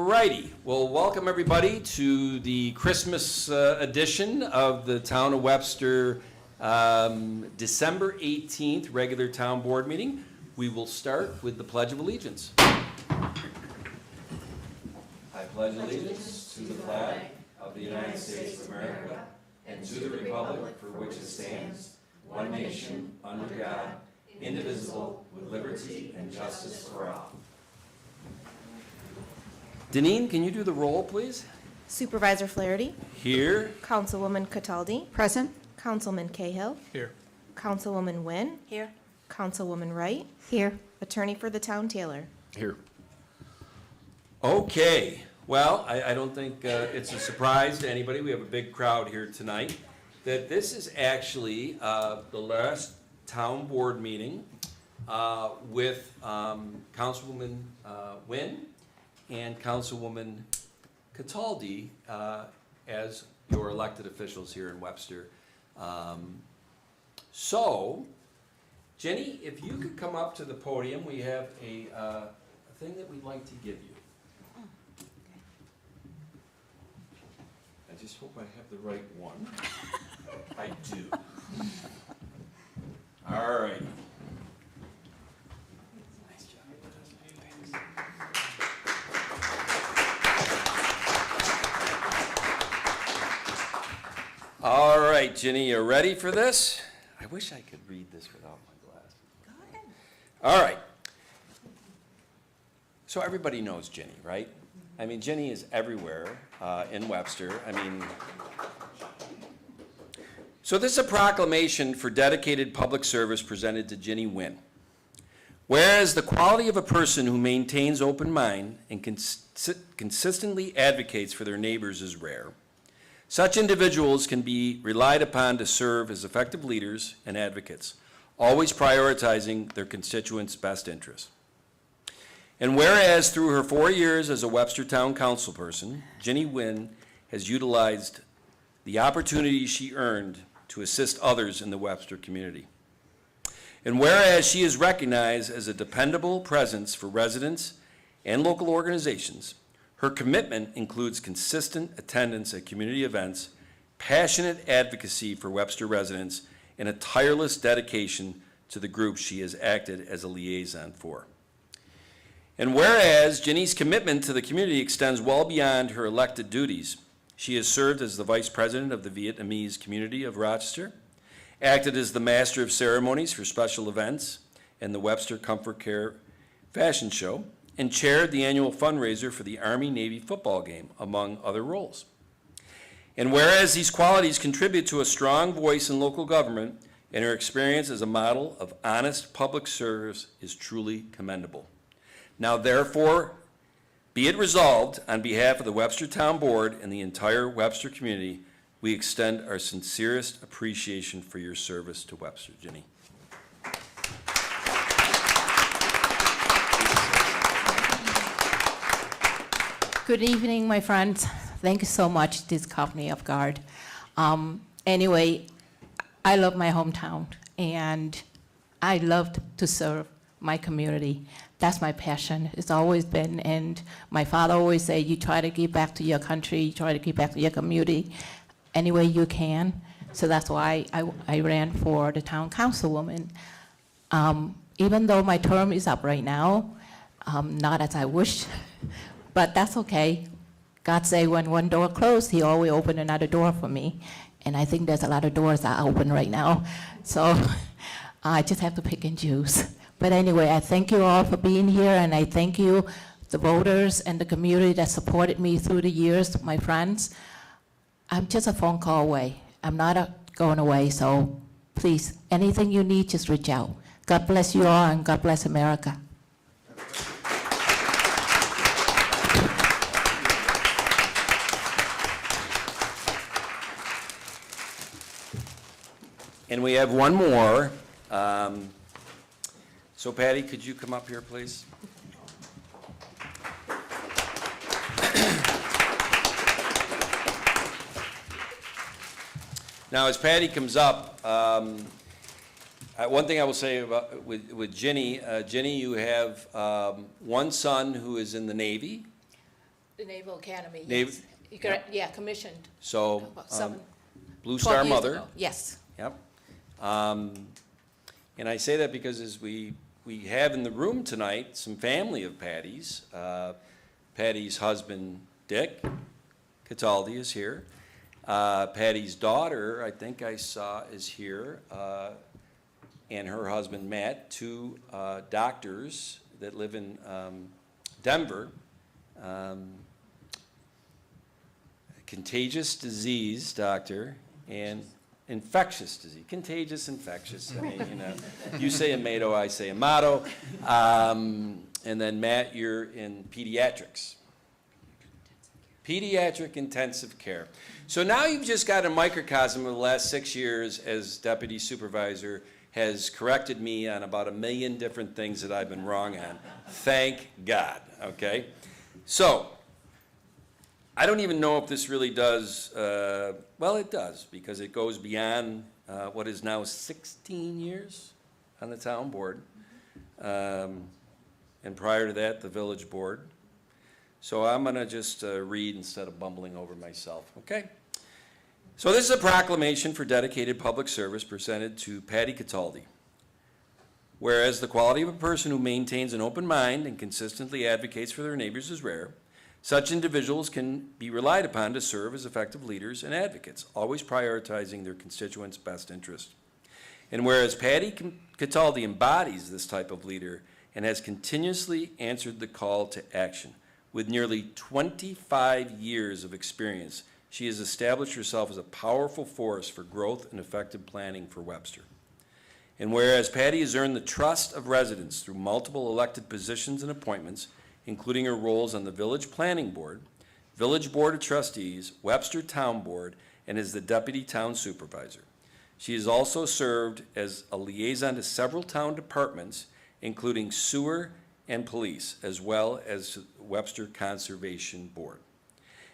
righty. Well, welcome everybody to the Christmas edition of the Town of Webster December 18th regular town board meeting. We will start with the Pledge of Allegiance. I pledge allegiance to the flag of the United States of America and to the republic for which it stands, one nation, under God, indivisible, with liberty and justice for all. Deneen, can you do the roll, please? Supervisor Flaherty. Here. Councilwoman Cataldi. Present. Councilman Cahill. Here. Councilwoman Nguyen. Here. Councilwoman Wright. Here. Attorney for the town Taylor. Here. Okay. Well, I don't think it's a surprise to anybody. We have a big crowd here tonight. That this is actually the last town board meeting with Councilwoman Nguyen and Councilwoman Cataldi as your elected officials here in Webster. So, Jenny, if you could come up to the podium, we have a thing that we'd like to give you. I just hope I have the right one. I do. All right. Nice job. All right, Jenny, you ready for this? I wish I could read this without my glasses. Go ahead. All right. So everybody knows Jenny, right? I mean, Jenny is everywhere in Webster. I mean, so this is a proclamation for dedicated public service presented to Jenny Nguyen. Whereas the quality of a person who maintains open mind and consistently advocates for their neighbors is rare, such individuals can be relied upon to serve as effective leaders and advocates, always prioritizing their constituents' best interests. And whereas through her 4 years as a Webster Town Councilperson, Jenny Nguyen has utilized the opportunity she earned to assist others in the Webster community. And whereas she is recognized as a dependable presence for residents and local organizations, her commitment includes consistent attendance at community events, passionate advocacy for Webster residents, and a tireless dedication to the group she has acted as a liaison for. And whereas Jenny's commitment to the community extends well beyond her elected duties, she has served as the Vice President of the Vietnamese community of Rochester, acted as the Master of Ceremonies for special events and the Webster Comfort Care Fashion Show, and chaired the annual fundraiser for the Army-Navy football game, among other roles. And whereas these qualities contribute to a strong voice in local government, and her experience as a model of honest public service is truly commendable. Now therefore, be it resolved, on behalf of the Webster Town Board and the entire Webster community, we extend our sincerest appreciation for your service to Webster. Jenny. Good evening, my friends. Thank you so much, this company of guard. Anyway, I love my hometown, and I love to serve my community. That's my passion. It's always been, and my father always said, you try to give back to your country, you try to give back to your community any way you can. So that's why I ran for the town councilwoman. Even though my term is up right now, not as I wish, but that's okay. God say when one door closed, he always opened another door for me. And I think there's a lot of doors that are open right now. So I just have to pick and choose. But anyway, I thank you all for being here, and I thank you, the voters and the community that supported me through the years, my friends. I'm just a phone call away. I'm not going away, so please, anything you need, just reach out. God bless you all, and God bless America. And we have one more. So Patty, could you come up here, please? Now, as Patty comes up, one thing I will say about with Jenny, Jenny, you have one son who is in the Navy, The Naval Academy, Nav- yes. You correct- Yeah, commissioned So, about 7, Blue 12 Star years Mother. ago. Yes. Yep. And I say that because as we have in the room tonight some family of Patty's. Patty's husband, Dick Cataldi, is here. Patty's daughter, I think I saw, is here, and her husband, Matt, two doctors that live in Denver. Contagious disease doctor and infectious disease. Contagious, infectious. I mean, you know, you say Amato, I say Amato. And then Matt, you're in pediatrics. Pediatric intensive care. So now you've just got a microcosm of the last 6 years as deputy supervisor has corrected me on about 1 million different things that I've been wrong on. Thank God, okay? So, I don't even know if this really does, well, it does, because it goes beyond what is now 16 years on the town board. And prior to that, the village board. So I'm going to just read instead of bumbling over myself, okay? So this is a proclamation for dedicated public service presented to Patty Cataldi. Whereas the quality of a person who maintains an open mind and consistently advocates for their neighbors is rare, such individuals can be relied upon to serve as effective leaders and advocates, always prioritizing their constituents' best interest. And whereas Patty Cataldi embodies this type of leader and has continuously answered the call to action, with nearly 25 years of experience, she has established herself as a powerful force for growth and effective planning for Webster. And whereas Patty has earned the trust of residents through multiple elected positions and appointments, including her roles on the Village Planning Board, Village Board of Trustees, Webster Town Board, and as the Deputy Town Supervisor. She has also served as a liaison to several town departments, including sewer and police, as well as Webster Conservation Board.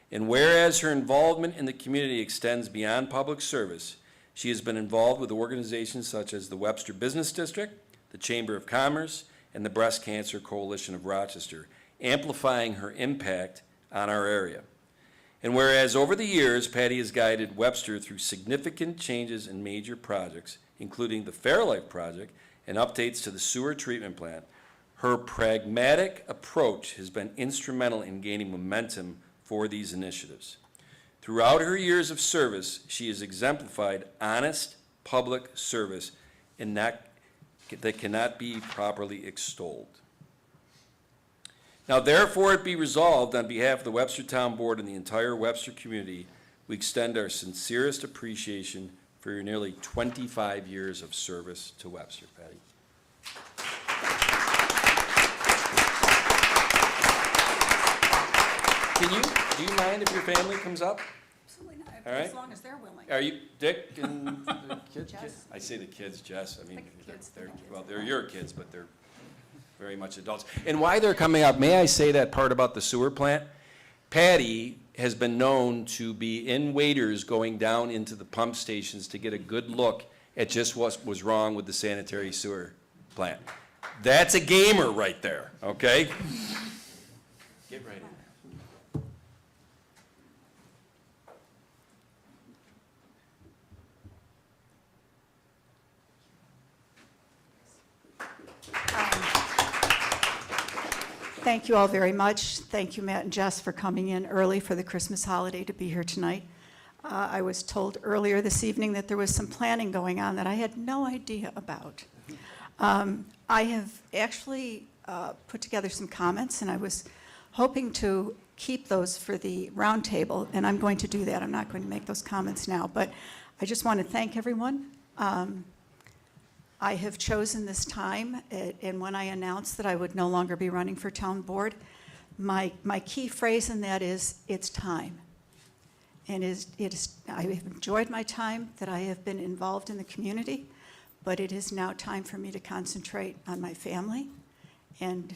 And whereas her involvement in the community extends beyond public service, she has been involved with organizations such as the Webster Business District, the Chamber of Commerce, and the Breast Cancer Coalition of Rochester, amplifying her impact on our area. And whereas over the years, Patty has guided Webster through significant changes in major projects, including the Fairlife Project and updates to the sewer treatment plant, her pragmatic approach has been instrumental in gaining momentum for these initiatives. Throughout her years of service, she has exemplified honest public service and that cannot be properly extolled. Now, therefore, it be resolved on behalf of the Webster Town Board and the entire Webster community, we extend our sincerest appreciation for your nearly 25 years of service to Webster, Patty. Do you mind if your family comes up? Absolutely not, All right. as long as they're willing. Are you, Dick and the kids? Jess. I say the kids, Jess, I mean, The kids, they're, the kids. well, they're your kids, but they're very much adults. And why they're coming up, may I say that part about the sewer plant? Patty has been known to be in waders going down into the pump stations to get a good look at just what was wrong with the sanitary sewer plant. That's a gamer right there, okay? Get ready. Thank you all very much. Thank you, Matt and Jess, for coming in early for the Christmas holiday to be here tonight. I was told earlier this evening that there was some planning going on that I had no idea about. I have actually put together some comments, and I was hoping to keep those for the roundtable, and I'm going to do that. I'm not going to make those comments now, but I just want to thank everyone. I have chosen this time, and when I announced that I would no longer be running for town board, my key phrase in that is, it's time. And I have enjoyed my time that I have been involved in the community, but it is now time for me to concentrate on my family and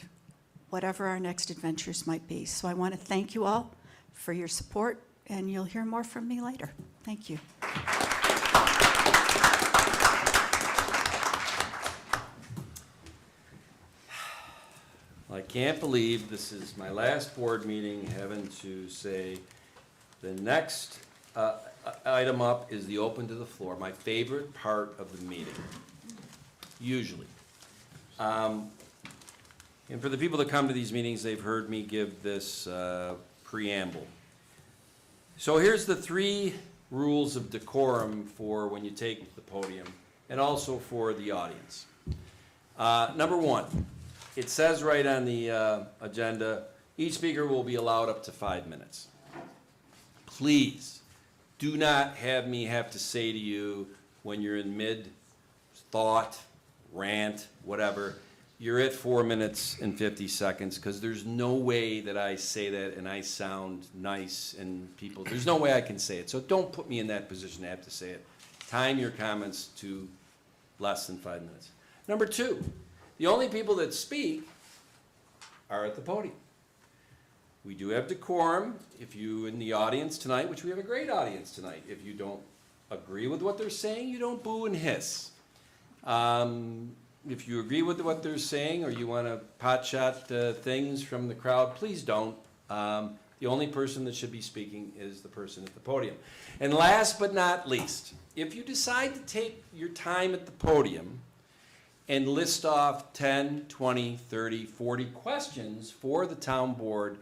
whatever our next adventures might be. So I want to thank you all for your support, and you'll hear more from me later. Thank you. I can't believe this is my last board meeting having to say the next item up is the open to the floor, my favorite part of the meeting, usually. And for the people that come to these meetings, they've heard me give this preamble. So here's the 3 rules of decorum for when you take the podium, and also for the audience. Number 1, it says right on the agenda, each speaker will be allowed up to 5 minutes. Please, do not have me have to say to you when you're in mid-thought, rant, whatever, you're at 4 minutes and 50 seconds, because there's no way that I say that and I sound nice and people, there's no way I can say it. So don't put me in that position to have to say it. Time your comments to less than 5 minutes. Number 2, the only people that speak are at the podium. We do have decorum. If you in the audience tonight, which we have a great audience tonight, if you don't agree with what they're saying, you don't boo and hiss. If you agree with what they're saying or you want to potshot things from the crowd, please don't. The only person that should be speaking is the person at the podium. And last but not least, if you decide to take your time at the podium and list off 10, 20, 30, 40 questions for the town board,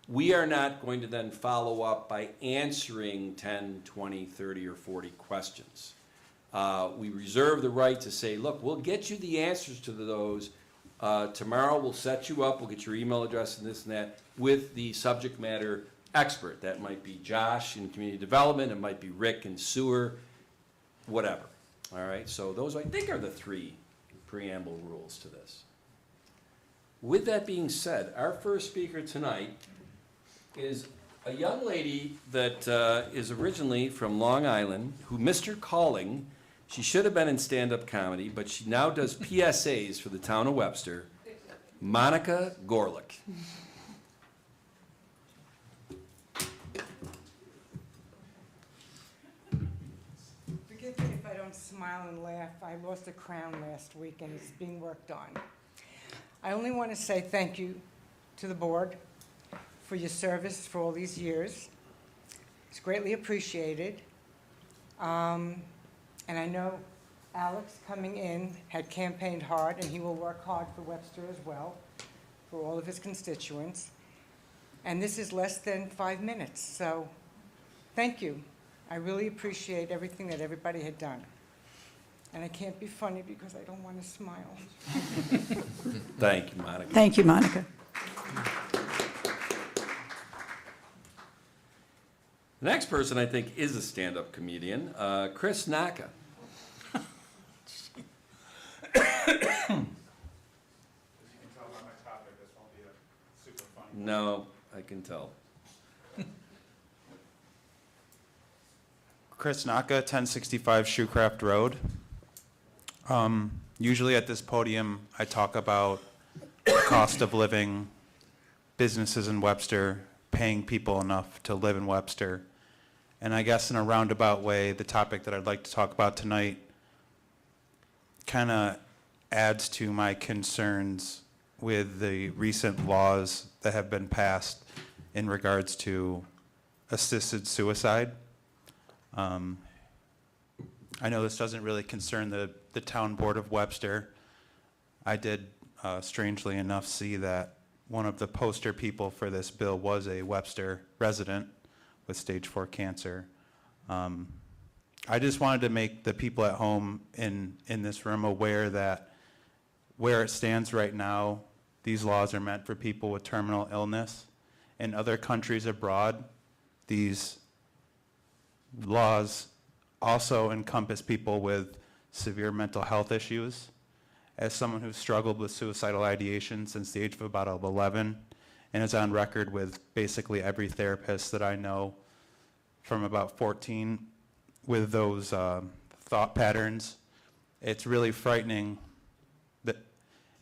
we are not going to then follow up by answering 10, 20, 30, or 40 questions. We reserve the right to say, look, we'll get you the answers to those. Tomorrow we'll set you up, we'll get your email address and this and that with the subject matter expert. That might be Josh in community development, it might be Rick in sewer, whatever. All right, so those I think are the 3 preamble rules to this. With that being said, our first speaker tonight is a young lady that is originally from Long Island, who missed her calling. She should have been in stand-up comedy, but she now does PSAs for the town of Webster. Monica Gorlick. Forgive me if I don't smile and laugh. I lost a crown last week and it's being worked on. I only want to say thank you to the board for your service for all these years. It's greatly appreciated. And I know Alex coming in had campaigned hard and he will work hard for Webster as well, for all of his constituents. And this is less than 5 minutes, so thank you. I really appreciate everything that everybody had done. And I can't be funny because I don't want to smile. Thank you, Monica. Thank you, Monica. The next person I think is a stand-up comedian, Chris Naka. As you can tell by my topic, this won't be a super funny. No, I can tell. Chris Naka, 1065 Shoecraft Road. Usually at this podium, I talk about cost of living, businesses in Webster, paying people enough to live in Webster. And I guess in a roundabout way, the topic that I'd like to talk about tonight kind of adds to my concerns with the recent laws that have been passed in regards to assisted suicide. I know this doesn't really concern the town board of Webster. I did, strangely enough, see that one of the poster people for this bill was a Webster resident with stage 4 cancer. I just wanted to make the people at home in this room aware that where it stands right now, these laws are meant for people with terminal illness. In other countries abroad, these laws also encompass people with severe mental health issues. As someone who's struggled with suicidal ideation since the age of about 11 and is on record with basically every therapist that I know from about 14 with those thought patterns, it's really frightening.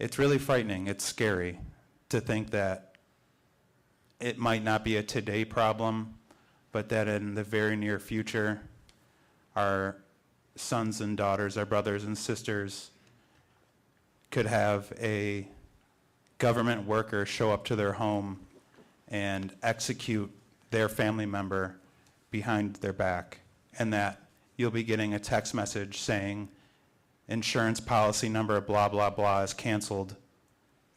It's scary to think that it might not be a today problem, but that in the very near future, our sons and daughters, our brothers and sisters could have a government workers show up to their home and execute their family member behind their back, and that you'll be getting a text message saying insurance policy number blah, blah, blah is canceled,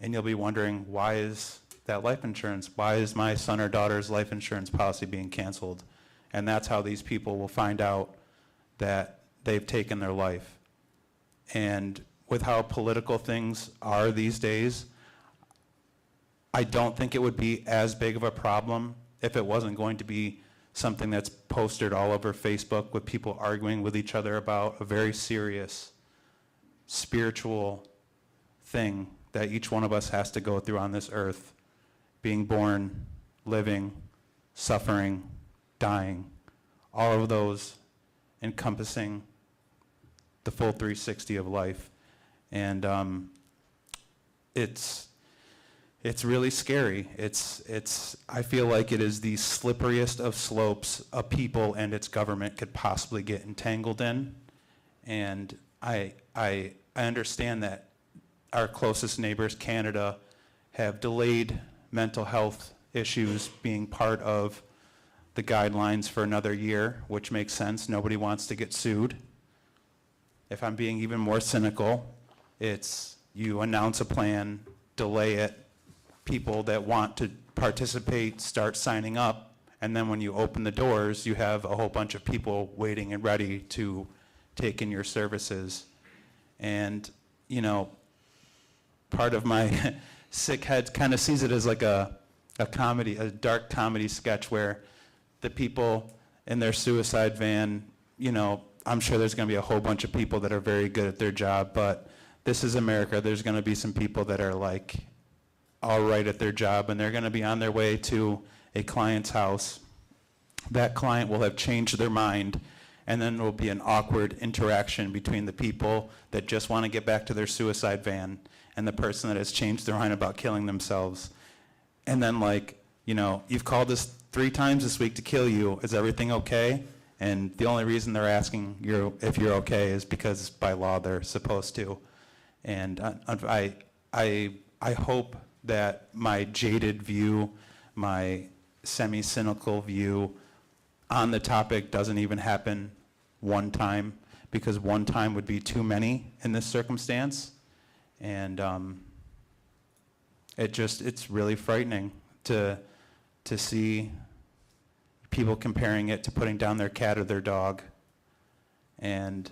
and you'll be wondering, why is that life insurance? Why is my son or daughter's life insurance policy being canceled? And that's how these people will find out that they've taken their life. And with how political things are these days, I don't think it would be as big of a problem if it wasn't going to be something that's posted all over Facebook with people arguing with each other about a very serious spiritual thing that each one of us has to go through on this earth, being born, living, suffering, dying, all of those encompassing the full 360 of life. And it's really scary. I feel like it is the slipperiest of slopes a people and its government could possibly get entangled in. And I understand that our closest neighbors, Canada, have delayed mental health issues being part of the guidelines for another year, which makes sense. Nobody wants to get sued. If I'm being even more cynical, it's you announce a plan, delay it, people that want to participate start signing up, and then when you open the doors, you have a whole bunch of people waiting and ready to take in your services. And, you know, part of my sick head kind of sees it as like a comedy, a dark comedy sketch where the people in their suicide van, you know, I'm sure there's going to be a whole bunch of people that are very good at their job, but this is America. There's going to be some people that are like all right at their job, and they're going to be on their way to a client's house. That client will have changed their mind, and then there will be an awkward interaction between the people that just want to get back to their suicide van and the person that has changed their mind about killing themselves. And then, like, you know, you've called us 3 times this week to kill you. Is everything okay? And the only reason they're asking you if you're okay is because by law they're supposed to. And I hope that my jaded view, my semi-cynical view on the topic doesn't even happen one time, because one time would be too many in this circumstance. And it's really frightening to see people comparing it to putting down their cat or their dog, and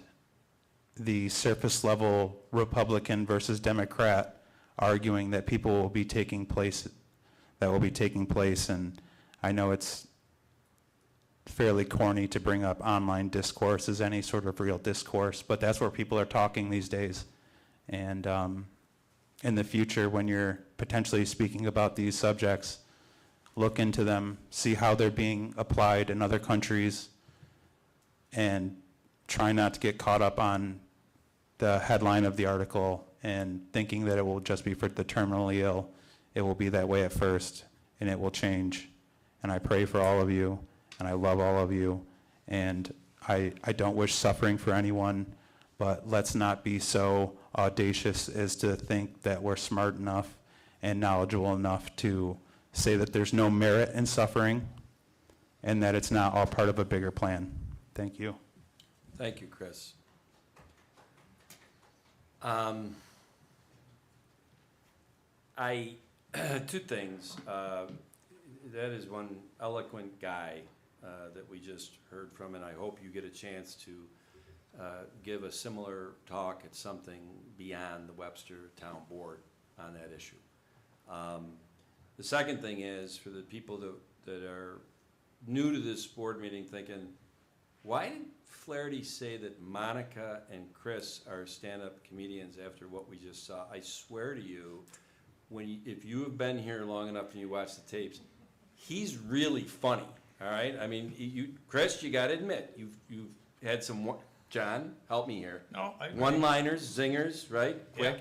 the surface level Republican versus Democrat arguing that that will be taking place. And I know it's fairly corny to bring up online discourse as any sort of real discourse, but that's where people are talking these days. And in the future, when you're potentially speaking about these subjects, look into them, see how they're being applied in other countries, and try not to get caught up on the headline of the article and thinking that it will just be for the terminally ill. It will be that way at first, and it will change. And I pray for all of you, and I love all of you, and I don't wish suffering for anyone, but let's not be so audacious as to think that we're smart enough and knowledgeable enough to say that there's no merit in suffering and that it's not all part of a bigger plan. Thank you. Thank you, Chris. Two things. That is one eloquent guy that we just heard from, and I hope you get a chance to give a similar talk at something beyond the Webster Town Board on that issue. The second thing is, for the people that are new to this board meeting thinking, why did Flaherty say that Monica and Chris are stand-up comedians after what we just saw? I swear to you, if you have been here long enough and you watch the tapes, he's really funny, all right? I mean, Chris, you gotta admit, you've had some, John, help me here. No, I agree. One-liners, zingers, right? Yeah.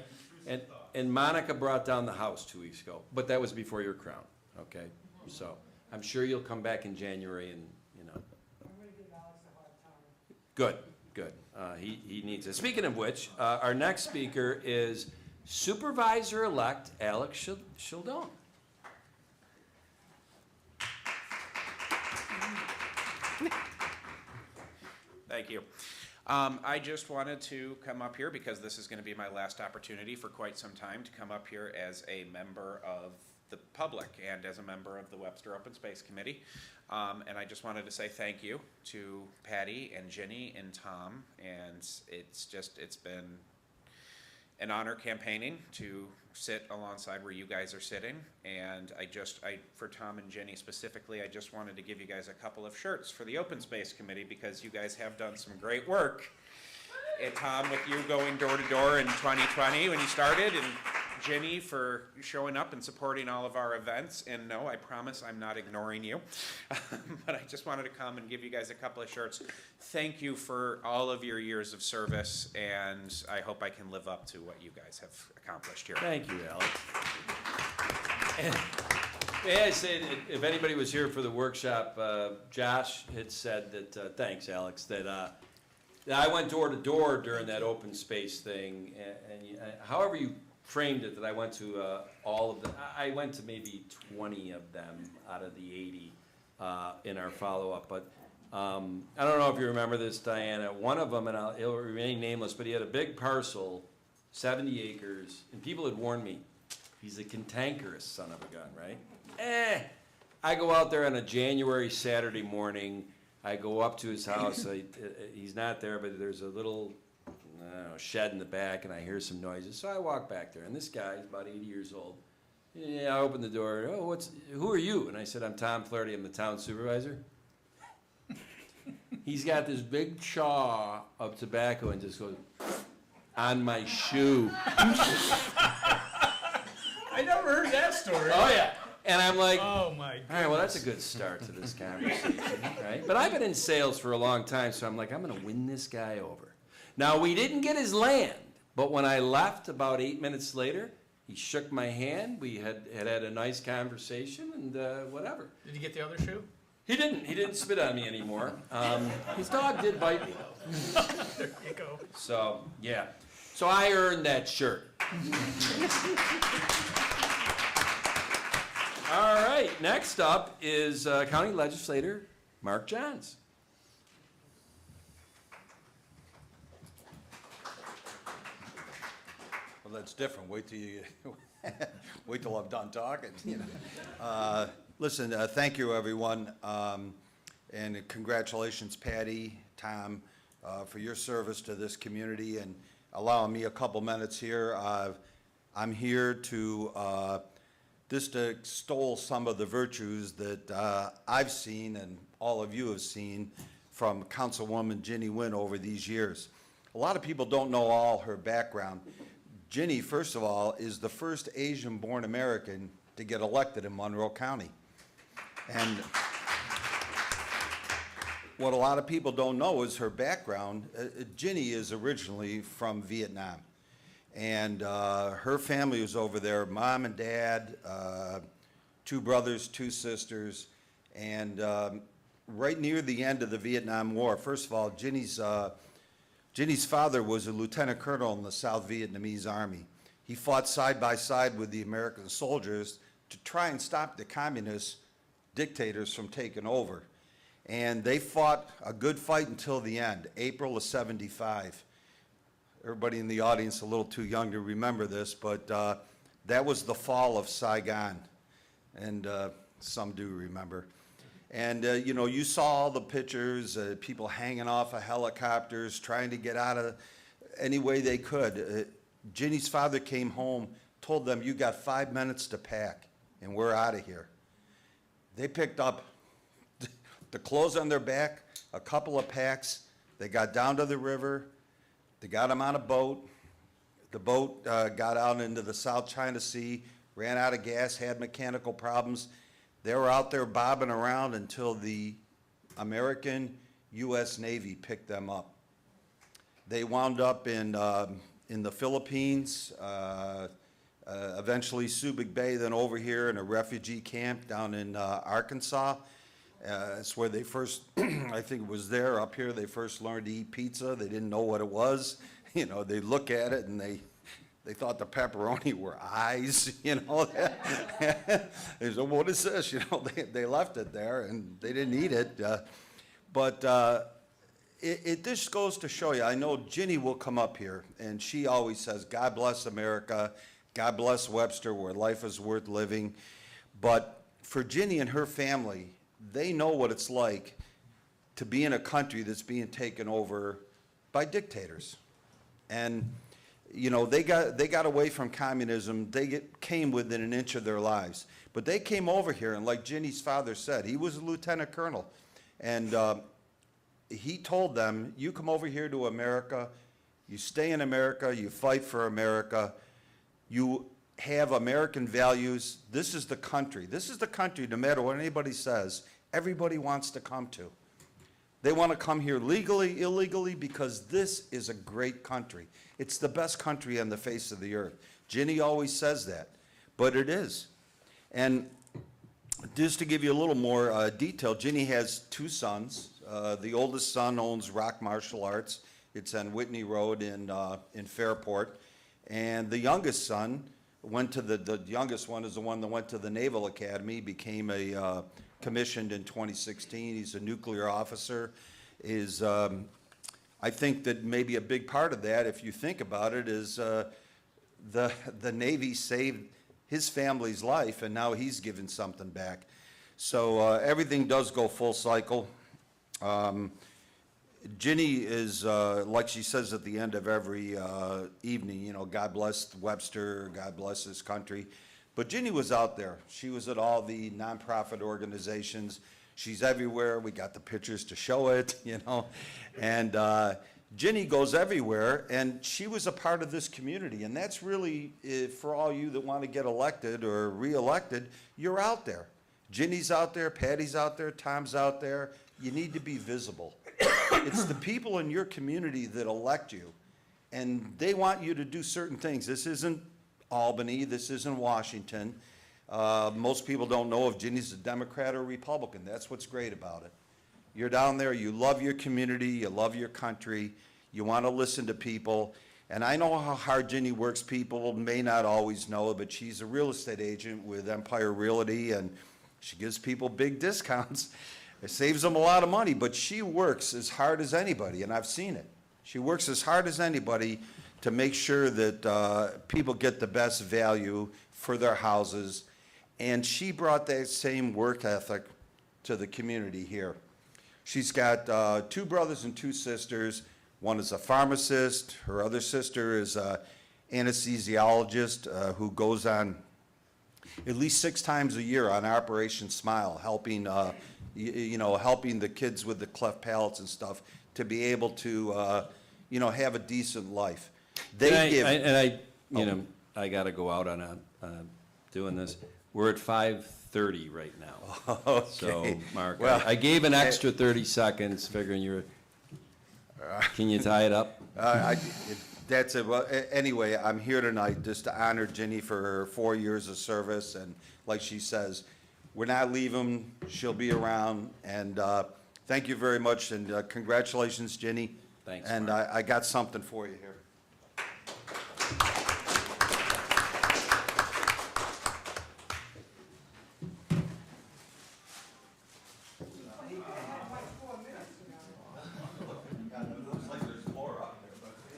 Quick. And Monica brought down the house 2 weeks ago, but that was before your crown, okay? So I'm sure you'll come back in January and, you know. I'm going to give Alex a hard time. Good. He needs it. Speaking of which, our next speaker is Supervisor-elect Alex Sheldon. Thank you. I just wanted to come up here because this is going to be my last opportunity for quite some time to come up here as a member of the public and as a member of the Webster Open Space Committee. And I just wanted to say thank you to Patty and Ginny and Tom. And it's been an honor campaigning to sit alongside where you guys are sitting. And for Tom and Jenny specifically, I just wanted to give you guys a couple of shirts for the Open Space Committee because you guys have done some great work. And Tom, with you going door to door in 2020 when you started, and Jenny for showing up and supporting all of our events. And no, I promise I'm not ignoring you. But I just wanted to come and give you guys a couple of shirts. Thank you for all of your years of service, and I hope I can live up to what you guys have accomplished here. Thank you, Alex. And may I say, if anybody was here for the workshop, Josh had said that, thanks, Alex, that I went door to door during that open space thing, and however you framed it, that I went to all of them. I went to maybe 20 of them out of the 80 in our follow-up, but I don't know if you remember this, Diana. One of them, and it'll remain nameless, but he had a big parcel, 70 acres, and people had warned me, he's a cantankerous son of a gun, right? I go out there on a January Saturday morning, I go up to his house, he's not there, but there's a little shed in the back, and I hear some noises. So I walk back there, and this guy is about 80 years old. Yeah, I open the door. Oh, who are you? And I said, I'm Tom Flaherty. I'm the town supervisor. He's got this big chaw of tobacco and just goes on my shoe. I never heard that story. Oh yeah. And I'm like, Oh my goodness. all right, well, that's a good start to this conversation, right? But I've been in sales for a long time, so I'm like, I'm going to win this guy over. Now, we didn't get his land, but when I left about 8 minutes later, he shook my hand. We had a nice conversation and whatever. Did you get the other shoe? He didn't. He didn't spit on me anymore. His dog did bite me, though. There you go. So, yeah. So I earned that shirt. All right, next up is County Legislator Mark Johns. Well, that's different. Wait till I'm done talking, you know. Listen, thank you, everyone. And congratulations, Patty, Tom, for your service to this community and allowing me a couple minutes here. I'm here to just to extol some of the virtues that I've seen and all of you have seen from Councilwoman Ginny Nguyen over these years. A lot of people don't know all her background. Ginny, first of all, is the first Asian-born American to get elected in Monroe County. And what a lot of people don't know is her background. Ginny is originally from Vietnam. And her family was over there, mom and dad, 2 brothers, 2 sisters. And right near the end of the Vietnam War, first of all, Ginny's father was a lieutenant colonel in the South Vietnamese Army. He fought side by side with the American soldiers to try and stop the communist dictators from taking over. And they fought a good fight until the end, April of '75. Everybody in the audience a little too young to remember this, but that was the fall of Saigon. And some do remember. And, you know, you saw all the pictures, people hanging off of helicopters, trying to get out of any way they could. Ginny's father came home, told them, you got 5 minutes to pack, and we're out of here. They picked up the clothes on their back, a couple of packs. They got down to the river. They got them on a boat. The boat got out into the South China Sea, ran out of gas, had mechanical problems. They were out there bobbing around until the American U.S. Navy picked them up. They wound up in the Philippines, eventually Subic Bay, then over here in a refugee camp down in Arkansas. That's where they first, I think it was there, up here, they first learned to eat pizza. They didn't know what it was. You know, they look at it and They thought the pepperoni were eyes, you know. They said, what is this? You know, they left it there and they didn't eat it. It just goes to show you, I know Ginny will come up here and she always says, God bless America, God bless Webster, where life is worth living. But for Ginny and her family, they know what it's like to be in a country that's being taken over by dictators. And, you know, they got away from communism. Came within an inch of their lives. But they came over here, and like Ginny's father said, he was a lieutenant colonel. And he told them, you come over here to America, you stay in America, you fight for America, you have American values. This is the country. This is the country, no matter what anybody says, everybody wants to come to. They want to come here legally, illegally, because this is a great country. It's the best country on the face of the earth. Ginny always says that, but it is. And just to give you a little more detail, Ginny has 2 sons. The oldest son owns Rock Martial Arts. It's on Whitney Road in Fairport. And the youngest son went to the youngest one is the one that went to the Naval Academy, became a commissioned in 2016. He's a nuclear officer. I think that maybe a big part of that, if you think about it, is the Navy saved his family's life, and now he's given something back. So everything does go full cycle. Ginny is, like she says at the end of every evening, you know, God bless Webster, God bless this country. But Ginny was out there. She was at all the nonprofit organizations. She's everywhere. We got the pictures to show it, you know. And Ginny goes everywhere, and she was a part of this community. And that's really, for all you that want to get elected or re-elected, you're out there. Ginny's out there, Patty's out there, Tom's out there. You need to be visible. It's the people in your community that elect you, and they want you to do certain things. This isn't Albany, this isn't Washington. Most people don't know if Ginny's a Democrat or Republican. That's what's great about it. You're down there, you love your community, you love your country, you want to listen to people. And I know how hard Ginny works. People may not always know, but she's a real estate agent with Empire Realty, and she gives people big discounts. It saves them a lot of money, but she works as hard as anybody, and I've seen it. She works as hard as anybody to make sure that people get the best value for their houses. And she brought that same work ethic to the community here. She's got 2 brothers and 2 sisters. One is a pharmacist. Her other sister is an anesthesiologist who goes on at least 6 times a year on Operation Smile, helping helping the kids with the cleft palates and stuff to be able to have a decent life. I got to go out on doing this. We're at 5:30 right now. Okay. So, Mark, Well, I gave an extra 30 seconds, figuring you were. Can you tie it up? That's it. Well, anyway, I'm here tonight just to honor Ginny for her 4 years of service, and like she says, we're not leaving. She'll be around, and thank you very much, and congratulations, Ginny. Thanks, And Mark. I got something for you here.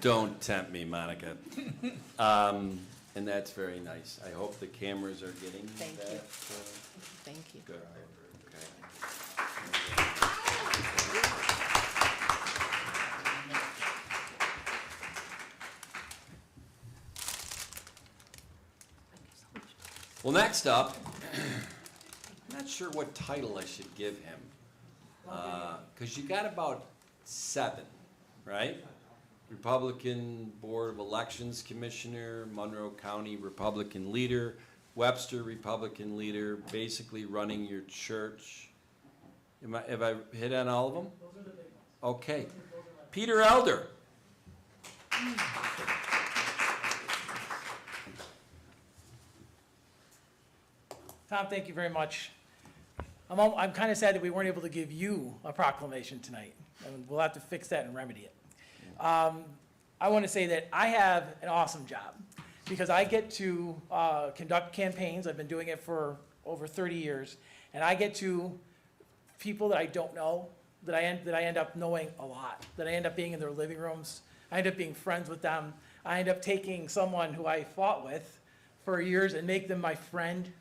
Don't tempt me, Monica. And that's very nice. I hope the cameras are getting Thank that. you. Thank you. Good. Okay. Well, next up, I'm not sure what title I should give him. Because you got about 7, right? Republican Board of Elections Commissioner, Monroe County Republican leader, Webster Republican leader, basically running your church. Have I hit on all of them? Those are the big ones. Okay. Peter Elder. Tom, thank you very much. I'm kind of sad that we weren't able to give you a proclamation tonight. And we'll have to fix that and remedy it. I want to say that I have an awesome job. because I get to conduct campaigns. I've been doing it for over 30 years, and I get to people that I don't know, that I end up knowing a lot, that I end up being in their living rooms. I end up being friends with them. I end up taking someone who I fought with for years and make them my friend.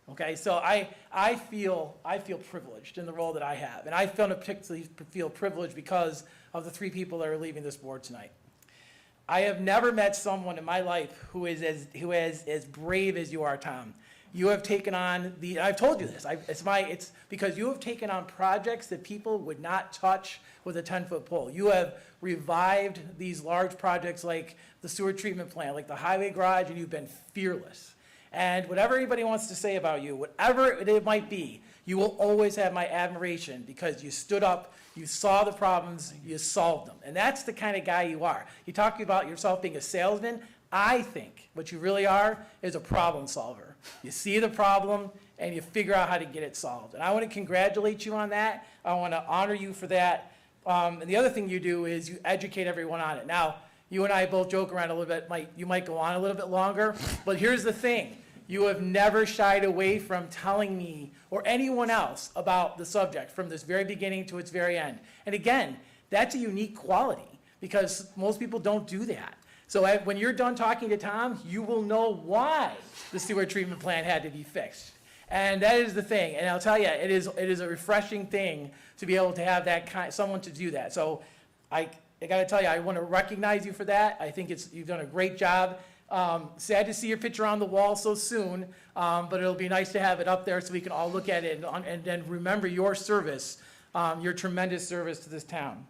Okay, so I feel privileged in the role that I have, and I particularly feel privileged because of the 3 people that are leaving this board tonight. I have never met someone in my life who is as brave as you are, Tom. You have taken on I've told you this, it's because you have taken on projects that people would not touch with a 10-foot pole. You have revived these large projects like the sewer treatment plant, like the highway garage, and you've been fearless. And whatever anybody wants to say about you, whatever it might be, you will always have my admiration because you stood up, you saw the problems, you solved them. And that's the kind of guy you are. You talk about yourself being a salesman. I think what you really are is a problem solver. You see the problem and you figure out how to get it solved. And I want to congratulate you on that. I want to honor you for that. And the other thing you do is you educate everyone on it. Now, you and I both joke around a little bit. You might go on a little bit longer, but here's the thing. You have never shied away from telling me or anyone else about the subject from this very beginning to its very end. And again, that's a unique quality because most people don't do that. So when you're done talking to Tom, you will know why the sewer treatment plant had to be fixed. And that is the thing. And I'll tell you, it is a refreshing thing to be able to have someone to do that. So I got to tell you, I want to recognize you for that. I think you've done a great job. Sad to see your picture on the wall so soon, but it'll be nice to have it up there so we can all look at it and remember your service, your tremendous service to this town.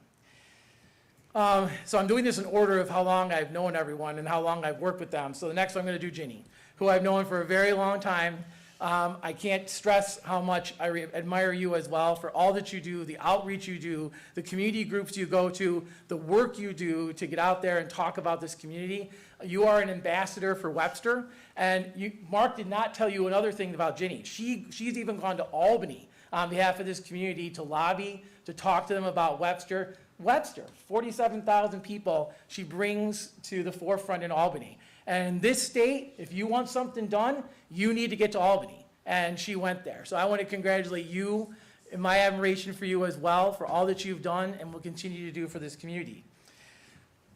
So I'm doing this in order of how long I've known everyone and how long I've worked with them. So the next one I'm going to do Ginny, who I've known for a very long time. I can't stress how much I admire you as well for all that you do, the outreach you do, the community groups you go to, the work you do to get out there and talk about this community. You are an ambassador for Webster, and Mark did not tell you another thing about Ginny. She's even gone to Albany on behalf of this community to lobby, to talk to them about Webster. Webster, 47,000 people she brings to the forefront in Albany. And in this state, if you want something done, you need to get to Albany. And she went there. So I want to congratulate you and my admiration for you as well for all that you've done and will continue to do for this community.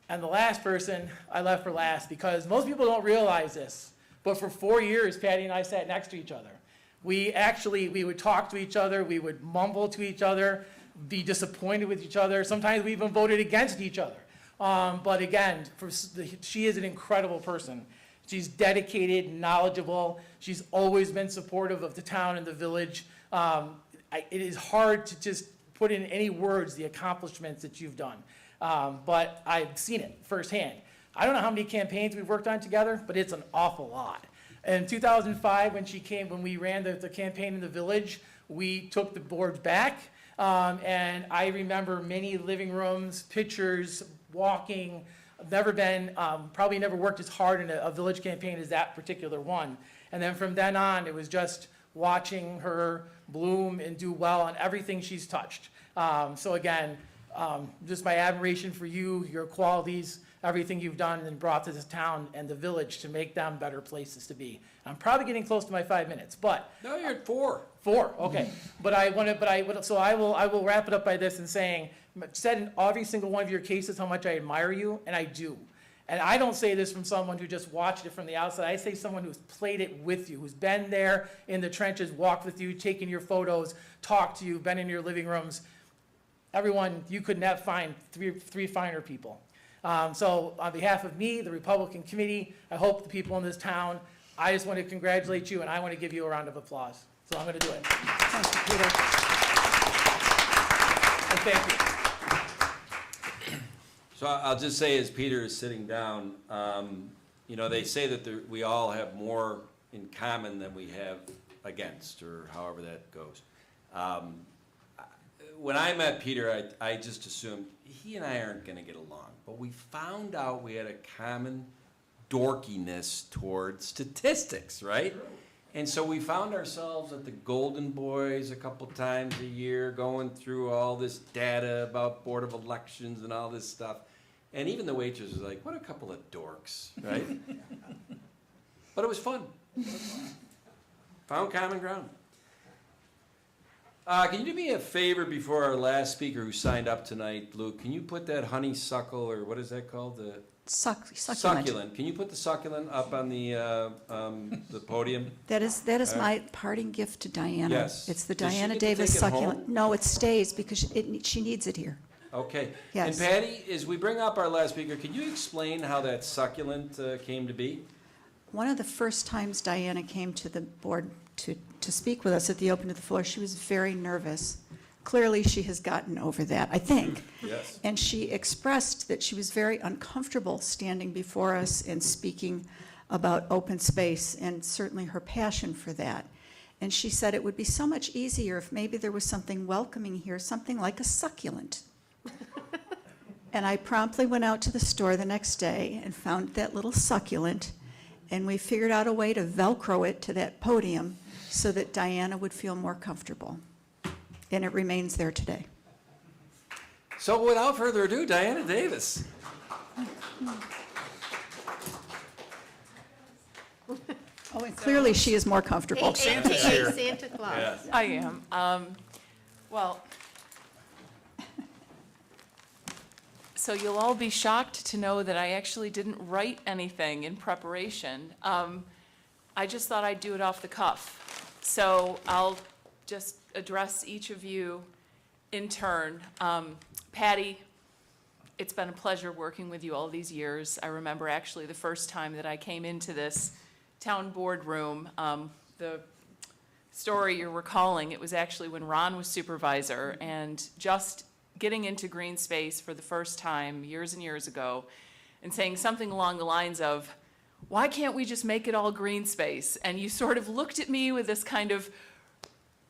And the last person I left for last because most people don't realize this, but for 4 years, Patty and I sat next to each other. We would talk to each other, we would mumble to each other, be disappointed with each other. Sometimes we even voted against each other. But again, she is an incredible person. She's dedicated, knowledgeable. She's always been supportive of the town and the village. It is hard to just put in any words the accomplishments that you've done. But I've seen it firsthand. I don't know how many campaigns we've worked on together, but it's an awful lot. In 2005, when we ran the campaign in the village, we took the boards back. And I remember many living rooms, pictures, walking. I've probably never worked as hard in a village campaign as that particular one. And then from then on, it was just watching her bloom and do well on everything she's touched. So again, just my admiration for you, your qualities, everything you've done and brought to this town and the village to make them better places to be. I'm probably getting close to my 5 minutes, but. No, you're at 4. 4, okay. So I will wrap it up by this and saying, said in every single one of your cases how much I admire you, and I do. And I don't say this from someone who just watched it from the outside. I say someone who's played it with you, who's been there in the trenches, walked with you, taken your photos, talked to you, been in your living rooms. Everyone, you could not find three finer people. So on behalf of me, the Republican Committee, I hope the people in this town, I just want to congratulate you and I want to give you a round of applause. So I'm going to do it. Thank you, Peter. And thank you. So I'll just say as Peter is sitting down, they say that we all have more in common than we have against, or however that goes. When I met Peter, I just assumed he and I aren't going to get along. But we found out we had a common dorkiness toward statistics, right? And so we found ourselves at the Golden Boys a couple times a year going through all this data about Board of Elections and all this stuff. And even the waitress was like, what a couple of dorks, right? But it was fun. Found common ground. Can you do me a favor before our last speaker who signed up tonight, Luke? Can you put that honeysuckle, or what is that called? The Succulent. succulent. Can you put the succulent up on the podium? That is my parting gift to Diana. Yes. It's the Does she Diana get to Davis take it succulent. home? No, it stays because she needs it here. Okay. Yes. And Patty, as we bring up our last speaker, can you explain how that succulent came to be? One of the first times Diana came to the board to speak with us at the open to the floor, she was very nervous. Clearly, she has gotten over that, I think. Yes. And she expressed that she was very uncomfortable standing before us and speaking about open space, and certainly her passion for that. And she said it would be so much easier if maybe there was something welcoming here, something like a succulent. And I promptly went out to the store the next day and found that little succulent, and we figured out a way to Velcro it to that podium so that Diana would feel more comfortable. And it remains there today. So without further ado, Diana Davis. Oh, and clearly she is more comfortable. AKA Santa Claus. Yes. I am. Well, so you'll all be shocked to know that I actually didn't write anything in preparation. I just thought I'd do it off the cuff. So I'll just address each of you in turn. Patty, it's been a pleasure working with you all these years. I remember actually the first time that I came into this town boardroom, the story you're recalling, it was actually when Ron was supervisor, and just getting into green space for the first time years and years ago and saying something along the lines of, why can't we just make it all green space? And you sort of looked at me with this kind of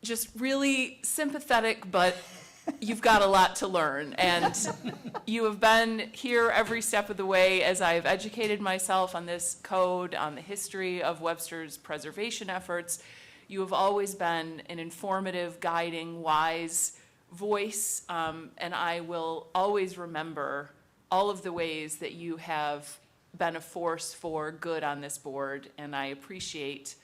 just really sympathetic, but you've got a lot to learn. And you have been here every step of the way as I've educated myself on this code, on the history of Webster's preservation efforts. You have always been an informative, guiding, wise voice, and I will always remember all of the ways that you have been a force for good on this board, and I appreciate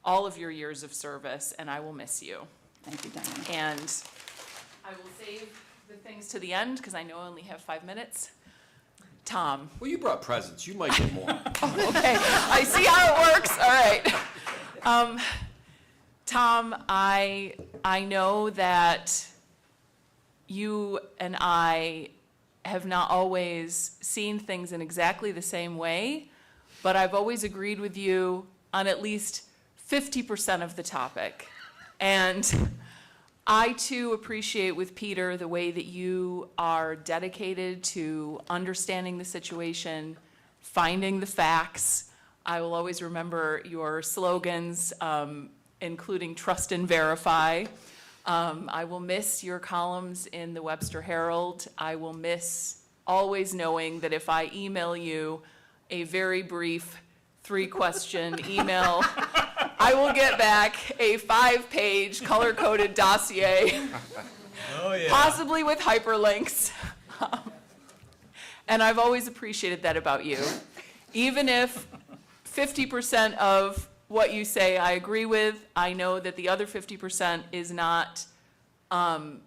all of your years of service, and I will miss you. Thank you, Diana. And I will save the things to the end, because I know I only have 5 minutes. Tom. Well, you brought presents. You might get more. Okay, I see how it works, all right. Tom, I know that you and I have not always seen things in exactly the same way, but I've always agreed with you on at least 50% of the topic. And I too appreciate with Peter the way that you are dedicated to understanding the situation, finding the facts. I will always remember your slogans, including trust and verify. I will miss your columns in the Webster Herald. I will miss always knowing that if I email you a very brief 3-question email, I will get back a 5-page color-coded dossier, possibly with hyperlinks. And I've always appreciated that about you. Even if 50% of what you say I agree with, I know that the other 50% is not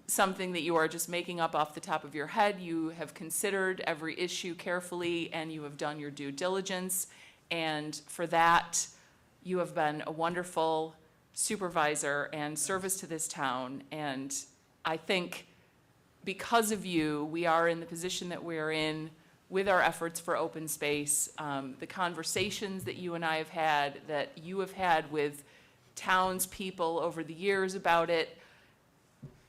something that you are just making up off the top of your head. You have considered every issue carefully, and you have done your due diligence. And for that, you have been a wonderful supervisor and service to this town. And I think because of you, we are in the position that we are in with our efforts for open space. The conversations that you and I have had, that you have had with townspeople over the years about it,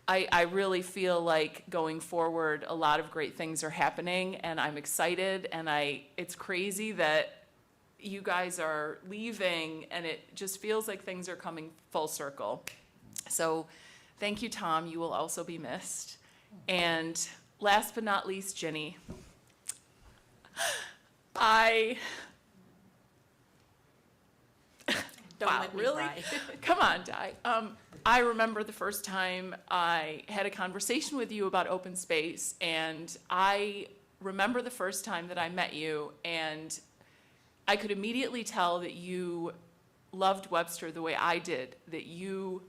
I really feel like going forward, a lot of great things are happening, and I'm excited, and it's crazy that you guys are leaving, and it just feels like things are coming full circle. So thank you, Tom. You will also be missed. And last but not least, Ginny. Don't let me really? cry. Come on, Di. I remember the first time I had a conversation with you about open space, and I remember the first time that I met you, and I could immediately tell that you loved Webster the way I did, that you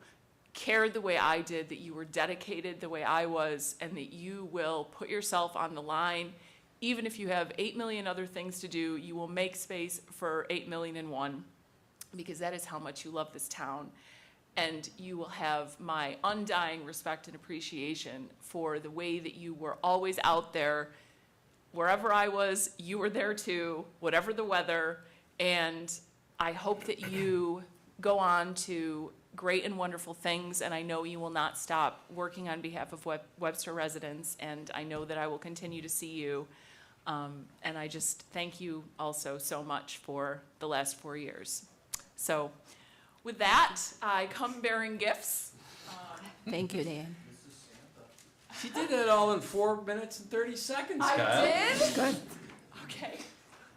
cared the way I did, that you were dedicated the way I was, and that you will put yourself on the line. Even if you have 8 million other things to do, you will make space for 8,000,001, because that is how much you love this town. And you will have my undying respect and appreciation for the way that you were always out there. Wherever I was, you were there too, whatever the weather. And I hope that you go on to great and wonderful things, and I know you will not stop working on behalf of Webster residents, and I know that I will continue to see you. And I just thank you also so much for the last 4 years. So with that, I come bearing gifts. Thank you, Dan. She did it all in 4 minutes and 30 seconds, I Kyle. did? Good. Okay.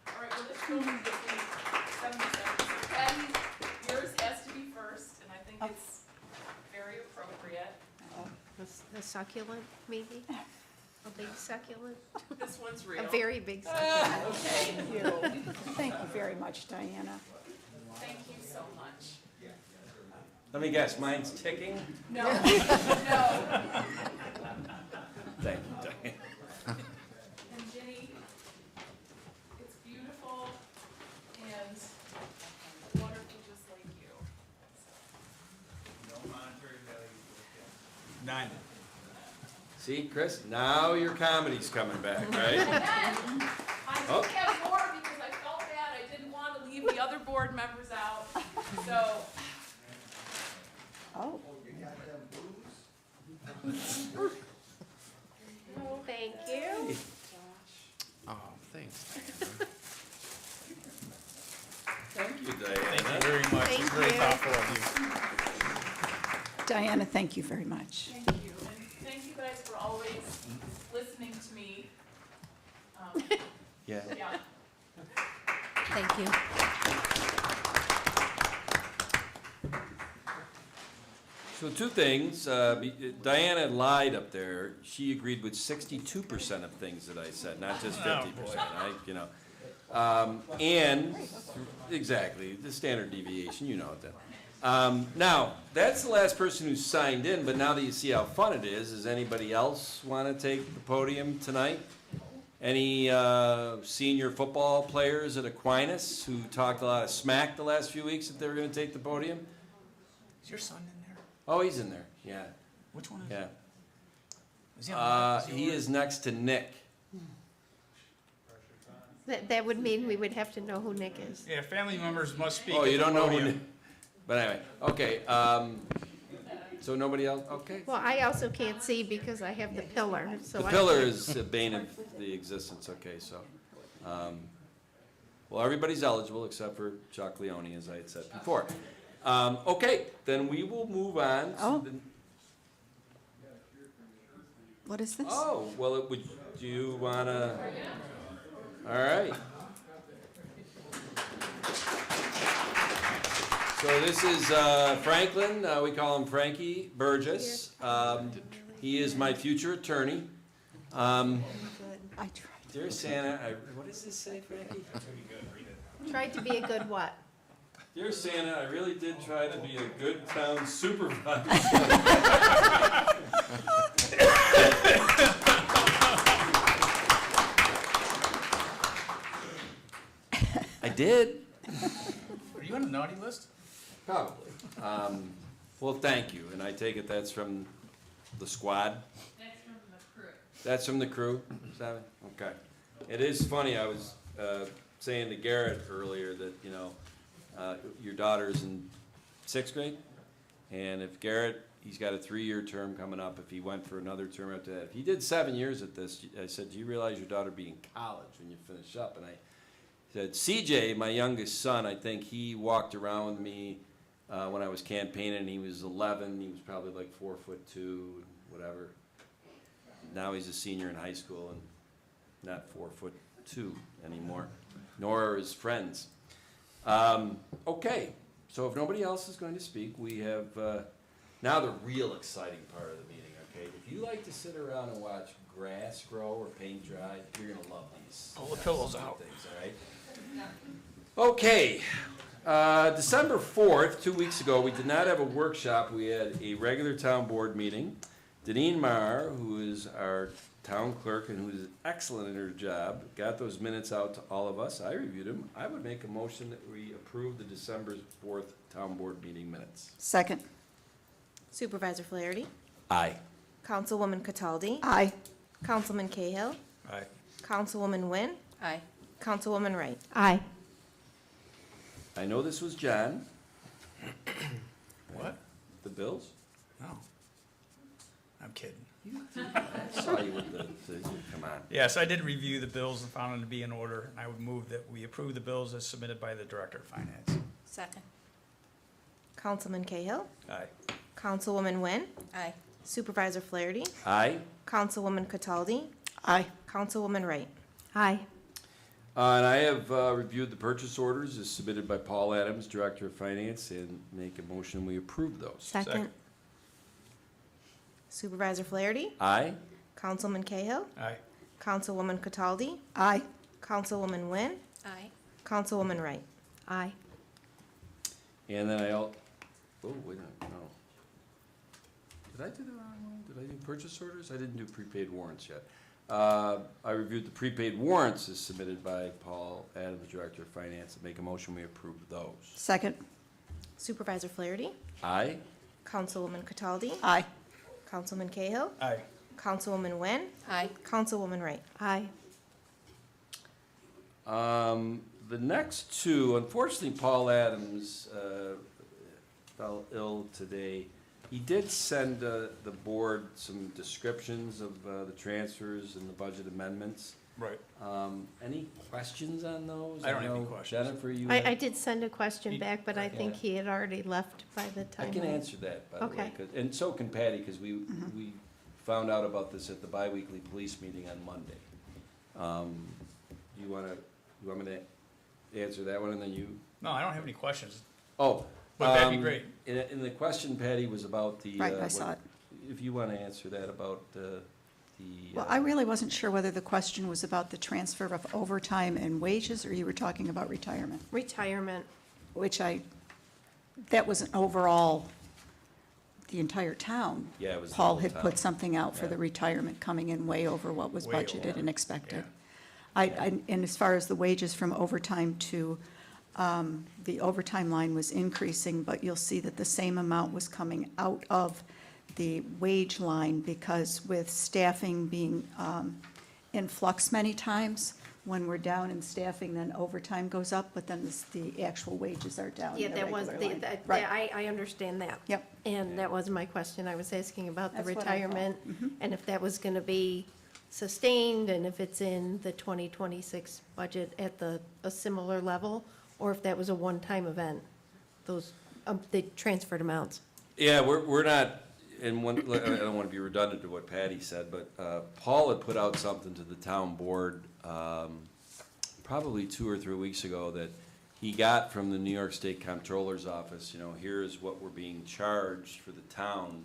All right, well, let's go with the 70 seconds. Patty, yours has to be first, and I think it's very appropriate. The succulent, maybe? A big succulent? This one's real. A very big succulent. Okay, Thank you. Thank you very much, Diana. thank you so much. Let me guess, mine's ticking? No, no. Thank you, Diane. And Ginny, it's beautiful and wonderful just like you. Nine. See, Chris, now your comedy's coming back, right? And then, I Oh. did have more because I felt bad, I didn't want to leave the other board members out, so. Oh, Thank you. Oh, thanks. Thank you, Diana. Very much. Thank Very you. thoughtful of you. Diana, thank you very much. Thank you, and thank you guys for always listening to me. Yeah. Yeah. Thank you. So two things, Diana lied up there. She agreed with 62% of things that I said, not just 50%. And, exactly, the standard deviation, you know it then. Now, that's the last person who signed in, but now that you see how fun it is, does anybody else want to take the podium tonight? Any senior football players at Aquinas who talked a lot of smack the last few weeks that they were going to take the podium? Is your son in there? Oh, he's in there, yeah, Which one is yeah. Is he on He is next to Nick. That would mean we would have to know who Nick is. Yeah, family members must speak. Oh, at you the don't know who podium. Nick, but anyway, okay, so nobody else, okay. Well, I also can't see because I have the pillar, so The I. pillar is a bane of the existence, okay, so, well, everybody's eligible except for Chuck Leone, as I had said before. Okay, then we will move on. to Oh. the- What is this? Oh, well, do you wanna, all right. So this is Franklin, we call him Frankie Burgess. He is my future attorney. I tried. Dear Santa, what does this say, Frankie? Tried to be a good what? Dear Santa, I really did try to be a good town supervisor. I did. Are you on the naughty list? Probably. Well, thank you, and I take it that's from the squad? That's from the crew. That's from the crew, Simon? Okay. It is funny, I was saying to Garrett earlier that, your daughter's in 6th grade, and if Garrett, he's got a 3-year term coming up, if he went for another term after that, if he did 7 years at this, I said, do you realize your daughter be in college when you finish up? And I said, CJ, my youngest son, I think he walked around with me when I was campaigning, he was 11, he was probably like 4'2", whatever. Now he's a senior in high school and not 4'2" anymore, nor are his friends. Okay, so if nobody else is going to speak, we have now the real exciting part of the meeting, okay? If you like to sit around and watch grass grow or paint dry, you're gonna love these. Pull the pillows out. Things, all right? Okay, December 4th, 2 weeks ago, we did not have a workshop. We had a regular town board meeting. Deneen Marr, who is our town clerk and who is excellent at her job, got those minutes out to all of us. I reviewed them. I would make a motion that we approve the December 4th town board meeting minutes. Second. Supervisor Flaherty, Aye. Councilwoman Cataldi, Aye. Councilman Cahill, Aye. Councilwoman Wynn, Aye. Councilwoman Wright. Aye. I know this was John. What? The bills? No. I'm kidding. I saw you with come on. Yes, I did review the bills and found them to be in order. I would move that we approve the bills as submitted by the Director of Finance. Second. Councilman Cahill, Aye. Councilwoman Wynn, Aye. Supervisor Flaherty, Aye. Councilwoman Cataldi, Aye. Councilwoman Wright. Aye. And I have reviewed the purchase orders as submitted by Paul Adams, Director of Finance, and make a motion we approve those. Second. Supervisor Flaherty, Aye. Councilman Cahill, Aye. Councilwoman Cataldi, Aye. Councilwoman Wynn, Aye. Councilwoman Wright. Aye. And then oh, wait a minute, no. Did I do the wrong one? Did I do purchase orders? I didn't do prepaid warrants yet. I reviewed the prepaid warrants as submitted by Paul Adams, Director of Finance, and make a motion we approve those. Second. Supervisor Flaherty, Aye. Councilwoman Cataldi, Aye. Councilman Cahill, Aye. Councilwoman Wynn, Aye. Councilwoman Wright. Aye. The next two, unfortunately, Paul Adams fell ill today. He did send the board some descriptions of the transfers and the budget amendments. Right. Any questions on those? I don't have any know, questions. Jennifer, you? I did send a question back, but I think Yeah. he had already left by the I time. can answer that, by the way, Okay. and so can Patty, because we found out about this at the biweekly police meeting on Monday. You want me to answer that one, and then you? No, I don't have any questions. Oh. But that'd be great. And the question, Patty, was about the. Right, I saw it. If you want to answer that about the. Well, I really wasn't sure whether the question was about the transfer of overtime and wages, or you were talking about retirement, Retirement. which that was an overall, the entire town. Yeah, it was the Paul whole had town. put something out for Yeah. the retirement coming in way over what was Way budgeted over. and expected. Yeah. And as far as the wages from overtime to, the overtime line was increasing, but you'll see that the same amount was coming out of the wage line, because with staffing being in flux many times, when we're down in staffing, then overtime goes up, but then the actual wages are down Yeah, in the that was, regular line. that- Right. I understand that. Yep. And that was my question. I was asking about the That's what I thought. retirement, and if that was going to be sustained, and if it's in the 2026 budget at a similar level, or if that was a one-time event, those, the transferred amounts. Yeah, we're not, and one, I don't want to be redundant to what Patty said, but Paul had put out something to the town board probably 2 or 3 weeks ago that he got from the New York State Comptroller's Office. You know, here's what we're being charged for the town,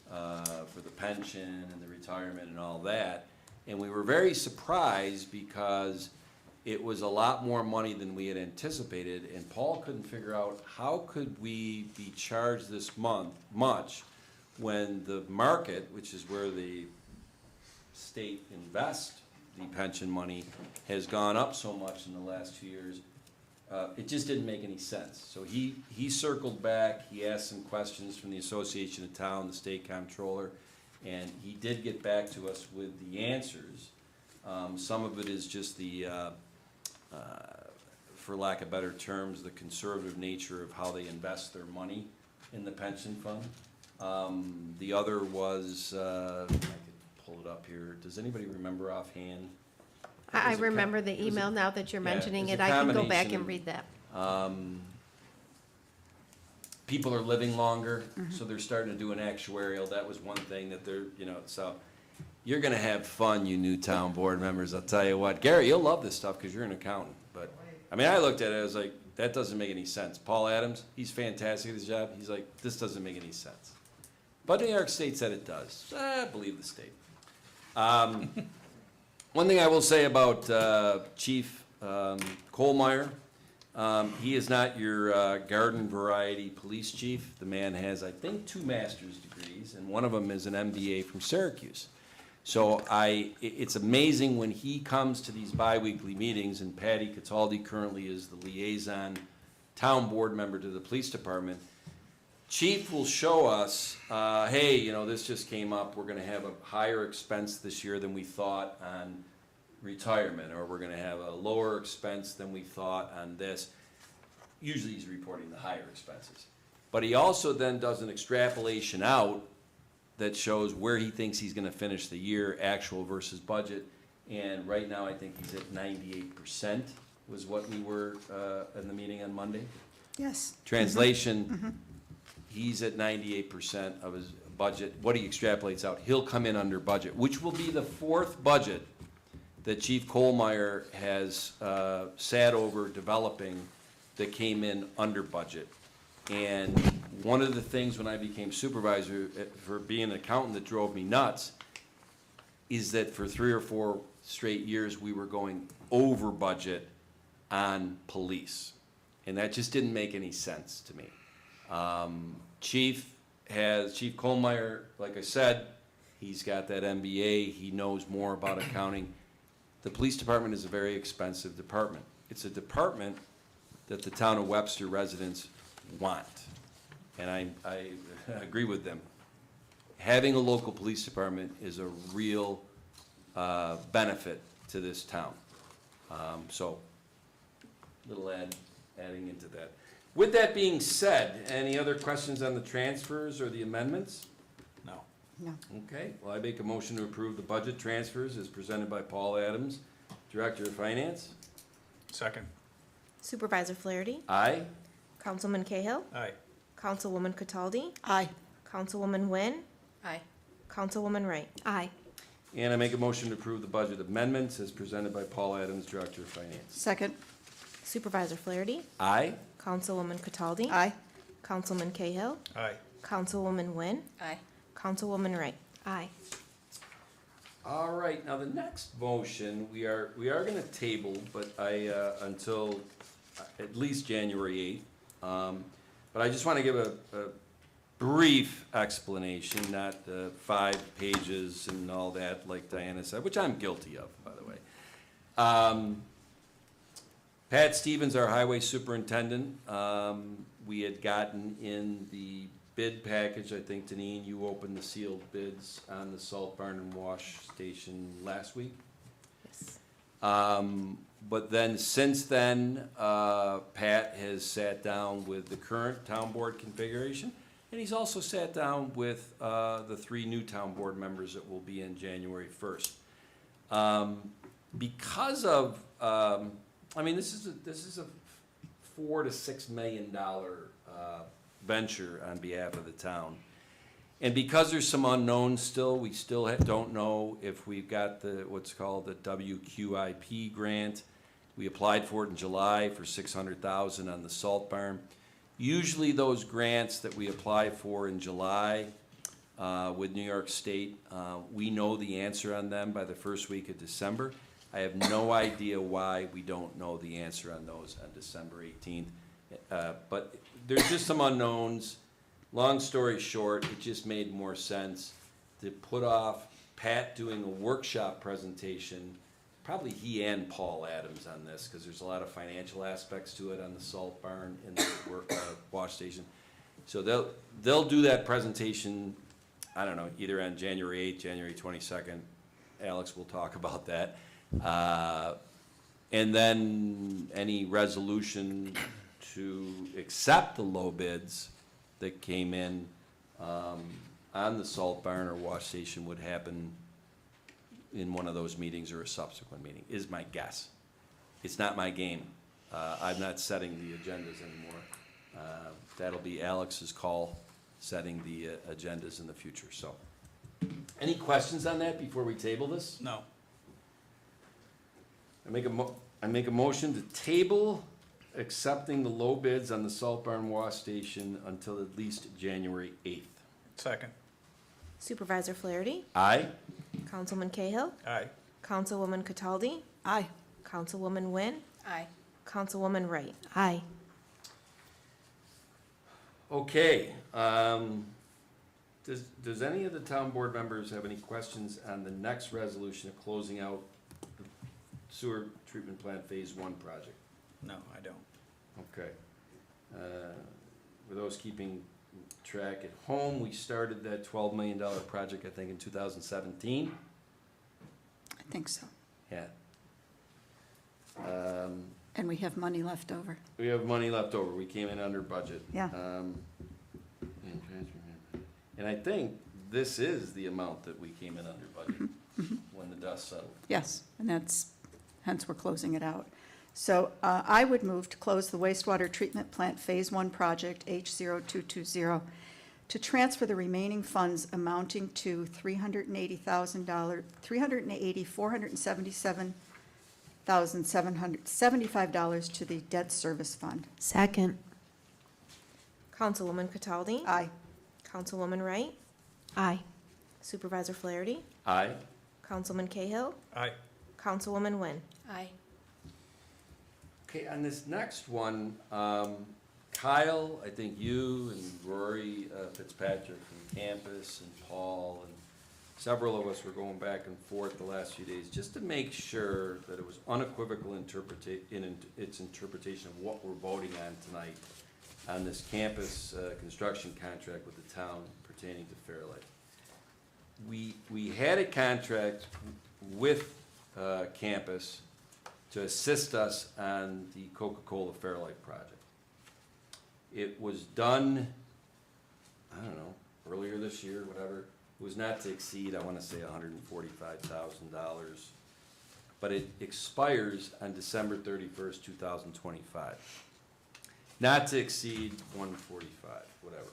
for the pension and the retirement and all that. And we were very surprised because it was a lot more money than we had anticipated, and Paul couldn't figure out how could we be charged this much when the market, which is where the state invests the pension money, has gone up so much in the last 2 years. It just didn't make any sense. So he circled back, he asked some questions from the Association of Town, the state comptroller, and he did get back to us with the answers. Some of it is just the, for lack of better terms, the conservative nature of how they invest their money in the pension fund. The other was, I could pull it up here. Does anybody remember offhand? I It was a remember the it was a- email now that you're yeah, it mentioning was it. a I can go back combination and of- read that. People are living longer, so they're starting to do an actuarial. That was one thing that they're, you know, so you're gonna have fun, you new town board members, I'll tell you what. Gary, you'll love this stuff because you're an accountant, but, I mean, I looked at it, I was like, that doesn't make any sense. Paul Adams, he's fantastic at his job. He's like, this doesn't make any sense. But New York State said it does. I believe the state. One thing I will say about Chief Kohlmeyer, He is not your garden variety police chief. The man has, I think, 2 master's degrees, and one of them is an MBA from Syracuse. So it's amazing when he comes to these biweekly meetings, and Patty Cataldi currently is the liaison town board member to the police department. Chief will show us, hey, you know, this just came up, we're gonna have a higher expense this year than we thought on retirement, or we're gonna have a lower expense than we thought on this. Usually he's reporting the higher expenses. But he also then does an extrapolation out that shows where he thinks he's gonna finish the year, actual versus budget. And right now, I think he's at 98% was what we were in the meeting on Monday. Yes. Translation, he's at 98% of his budget. What he extrapolates out, he'll come in under budget, which will be the 4th budget that Chief Kohlmeyer has sat over developing that came in under budget. And one of the things when I became supervisor, for being an accountant that drove me nuts, is that for 3 or 4 straight years, we were going over budget on police. And that just didn't make any sense to me. Chief Kohlmeyer, like I said, he's got that MBA, he knows more about accounting. The police department is a very expensive department. It's a department that the town of Webster residents want. And I agree with them. Having a local police department is a real benefit to this town. So, little adding into that. With that being said, any other questions on the transfers or the amendments? No. No. Okay, well, I make a motion to approve the budget transfers as presented by Paul Adams, Director of Finance. Second. Supervisor Flaherty, Aye. Councilman Cahill, Aye. Councilwoman Cataldi, Aye. Councilwoman Nguyen, Aye. Councilwoman Wright. Aye. And I make a motion to approve the budget amendments as presented by Paul Adams, Director of Finance. Second. Supervisor Flaherty, Aye. Councilwoman Cataldi, Aye. Councilman Cahill, Aye. Councilwoman Nguyen, Aye. Councilwoman Wright. Aye. All right, now the next motion, we are gonna table, but until at least January 8th. But I just wanna give a brief explanation, not the 5 pages and all that, like Diana said, which I'm guilty of, by the way. Pat Stevens, our highway superintendent, we had gotten in the bid package, I think, Deneen, you opened the sealed bids on the salt barn and wash station last week. Yes. But then, since then, Pat has sat down with the current town board configuration, and he's also sat down with the 3 new town board members that will be in January 1st. Because of, I mean, this is a $4 to $6 million venture on behalf of the town. And because there's some unknowns still, we still don't know if we've got what's called the WQIP grant. We applied for it in July for $600,000 on the salt barn. Usually those grants that we apply for in July with New York State, we know the answer on them by the first week of December. I have no idea why we don't know the answer on those on December 18th. But there's just some unknowns. Long story short, it just made more sense to put off Pat doing a workshop presentation, probably he and Paul Adams on this, because there's a lot of financial aspects to it on the salt barn and the wash station. So they'll do that presentation, I don't know, either on January 8th, January 22nd. Alex will talk about that. And then any resolution to accept the low bids that came in on the salt barn or wash station would happen in one of those meetings or a subsequent meeting, is my guess. It's not my game. I'm not setting the agendas anymore. That'll be Alex's call, setting the agendas in the future, so. Any questions on that before we table this? No. I make a motion to table accepting the low bids on the salt barn wash station until at least January 8th. Second. Supervisor Flaherty, Aye? Councilman Cahill, Aye. Councilwoman Cataldi, Aye. Councilwoman Nguyen, Aye. Councilwoman Wright. Aye. Okay, does any of the town board members have any questions on the next resolution of closing out the sewer treatment plant Phase 1 project? No, I don't. Okay. For those keeping track at home, we started that $12 million project, I think, in 2017. I think so. Yeah. And we have money left over. We have money left over. We came in under budget. Yeah. And I think this is the amount that we came in under budget when the dust settled. Yes, and hence we're closing it out. So I would move to close the wastewater treatment plant Phase 1 project H0220 to transfer the remaining funds amounting to $475,775 to the debt service fund. Second. Councilwoman Cataldi. Aye. Councilwoman Wright. Aye. Supervisor Flaherty. Aye. Councilman Cahill. Aye. Councilwoman Wynn. Aye. Okay, on this next one, Kyle, I think you and Rory Fitzpatrick from campus and Paul and several of us were going back and forth the last few days just to make sure that it was unequivocal in its interpretation of what we're voting on tonight on this campus construction contract with the town pertaining to Fairlight. We had a contract with campus to assist us on the Coca-Cola Fairlight project. It was done, I don't know, earlier this year, whatever. It was not to exceed, I want to say, $145,000. But it expires on December 31st, 2025. Not to exceed 145, whatever.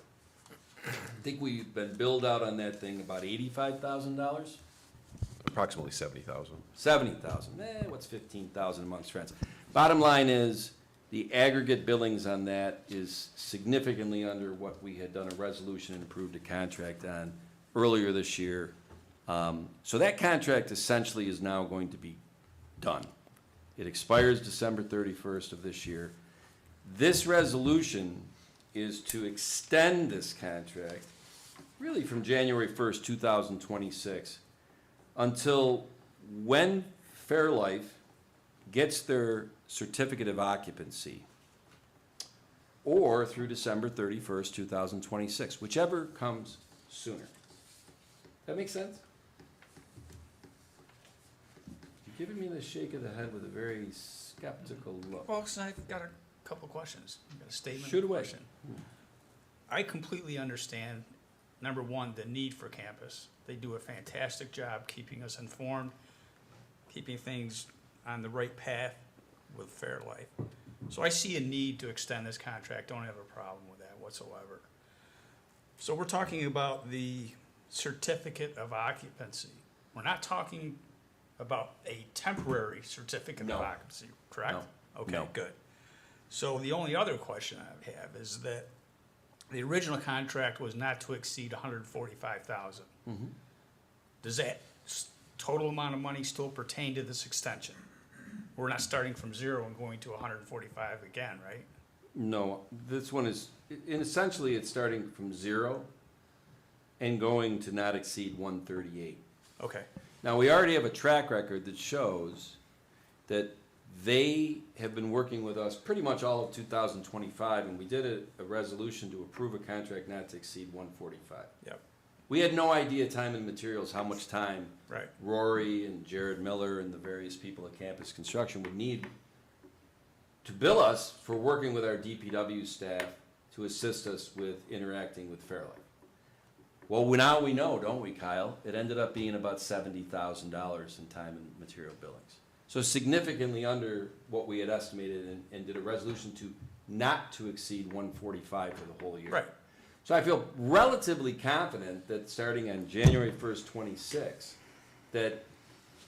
I think we've been billed out on that thing about $85,000? Approximately 70,000. 70,000, what's 15,000 amongst friends? Bottom line is, the aggregate billings on that is significantly under what we had done a resolution and approved a contract on earlier this year. So that contract essentially is now going to be done. It expires December 31st of this year. This resolution is to extend this contract really from January 1st, 2026, until when Fairlife gets their certificate of occupancy, or through December 31st, 2026, whichever comes sooner. That make sense? You're giving me the shake of the head with a very skeptical look. Folks, I've got a couple questions. I've got a statement Shoot and a away. question. I completely understand, number one, the need for campus. They do a fantastic job keeping us informed, keeping things on the right path with Fairlife. So I see a need to extend this contract, don't have a problem with that whatsoever. So we're talking about the certificate of occupancy. We're not talking about a temporary certificate No. of occupancy, correct? No. Okay, No. good. So the only other question I have is that the original contract was not to exceed $145,000. Does that total amount of money still pertain to this extension? We're not starting from zero and going to 145 again, right? No, this one is, essentially, it's starting from zero and going to not exceed 138. Okay, Now, we already have a track record that shows that they have been working with us pretty much all of 2025, and we did a resolution to approve a contract not to exceed 145. yep, We had no idea, time and materials, how much time right. Rory and Jared Miller and the various people at Campus Construction would need to bill us for working with our DPW staff to assist us with interacting with Fairlight. Well, now we know, don't we, Kyle? It ended up being about $70,000 in time and material billings. So significantly under what we had estimated, and did a resolution to not to exceed 145 for the whole year. Right. So I feel relatively confident that starting on January 1st, 26, that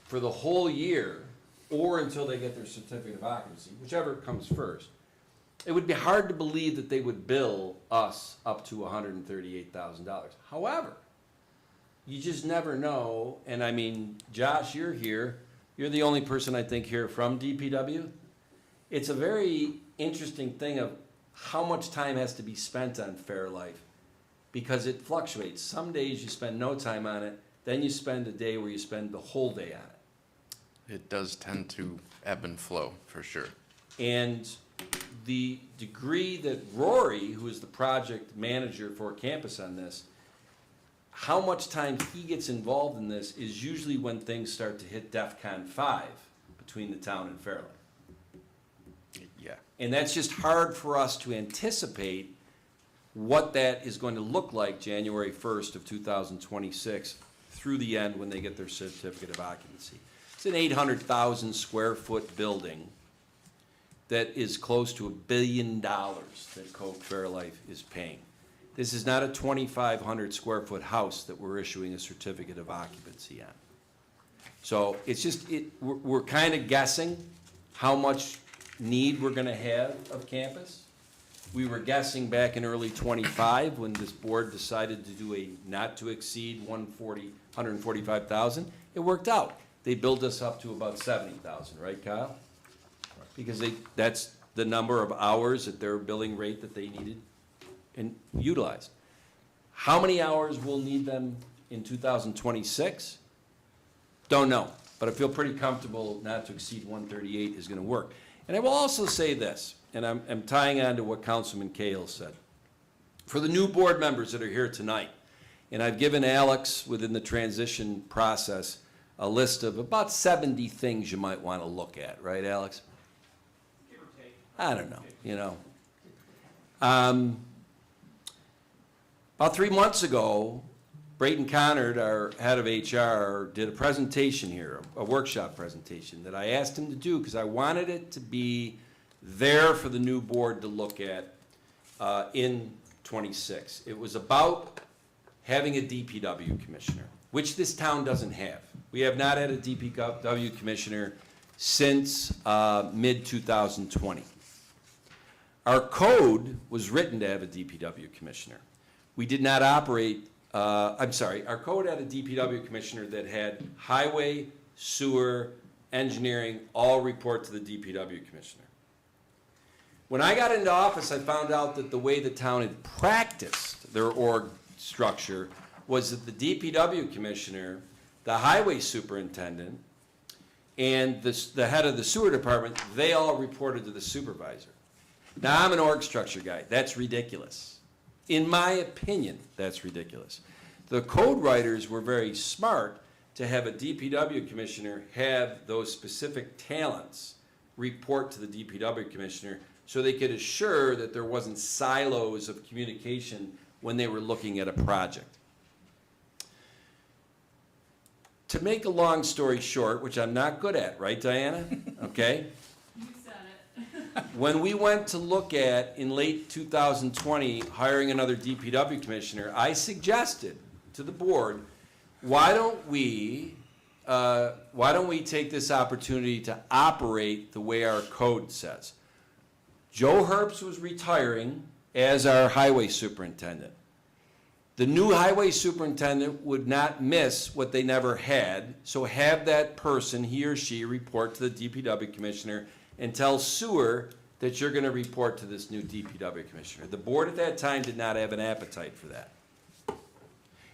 for the whole year, or until they get their certificate of occupancy, whichever comes first, it would be hard to believe that they would bill us up to $138,000. However, you just never know, and I mean, Josh, you're here, you're the only person I think here from DPW, it's a very interesting thing of how much time has to be spent on Fairlife, because it fluctuates. Some days you spend no time on it, then you spend a day where you spend the whole day on it. It does tend to ebb and flow, for sure. And the degree that Rory, who is the project manager for campus on this, how much time he gets involved in this is usually when things start to hit DEFCON 5 between the town and Fairlife. Yeah. And that's just hard for us to anticipate what that is going to look like January 1st of 2026 through the end when they get their certificate of occupancy. It's an 800,000 square foot building that is close to $1 billion that Coke Fairlife is paying. This is not a 2,500 square foot house that we're issuing a certificate of occupancy on. So it's just, we're kind of guessing how much need we're gonna have of campus. We were guessing back in early '25 when this board decided to do a not to exceed 145,000. It worked out. They built us up to about 70,000, right, Kyle? Because that's the number of hours at their billing rate that they needed and utilized. How many hours we'll need them in 2026? Don't know, but I feel pretty comfortable not to exceed 138 is gonna work. And I will also say this, and I'm tying on to what Councilman Cahill said. For the new board members that are here tonight, and I've given Alex within the transition process a list of about 70 things you might want to look at, right, Alex? Give or take. I don't know, you know. About 3 months ago, Brayton Connard, our head of HR, did a presentation here, a workshop presentation that I asked him to do because I wanted it to be there for the new board to look at in '26. It was about having a DPW commissioner, which this town doesn't have. We have not had a DPW commissioner since mid-2020. Our code was written to have a DPW commissioner. We did not operate, our code had a DPW commissioner that had highway, sewer, engineering, all report to the DPW commissioner. When I got into office, I found out that the way the town had practiced their org structure was that the DPW commissioner, the highway superintendent, and the head of the sewer department, they all reported to the supervisor. Now, I'm an org structure guy. That's ridiculous. In my opinion, that's ridiculous. The code writers were very smart to have a DPW commissioner have those specific talents report to the DPW commissioner so they could assure that there wasn't silos of communication when they were looking at a project. To make a long story short, which I'm not good at, right, Diana? Okay? You said it. When we went to look at, in late 2020, hiring another DPW commissioner, I suggested to the board, why don't we take this opportunity to operate the way our code says? Joe Herbst was retiring as our highway superintendent. The new highway superintendent would not miss what they never had, so have that person, he or she, report to the DPW commissioner and tell sewer that you're gonna report to this new DPW commissioner. The board at that time did not have an appetite for that.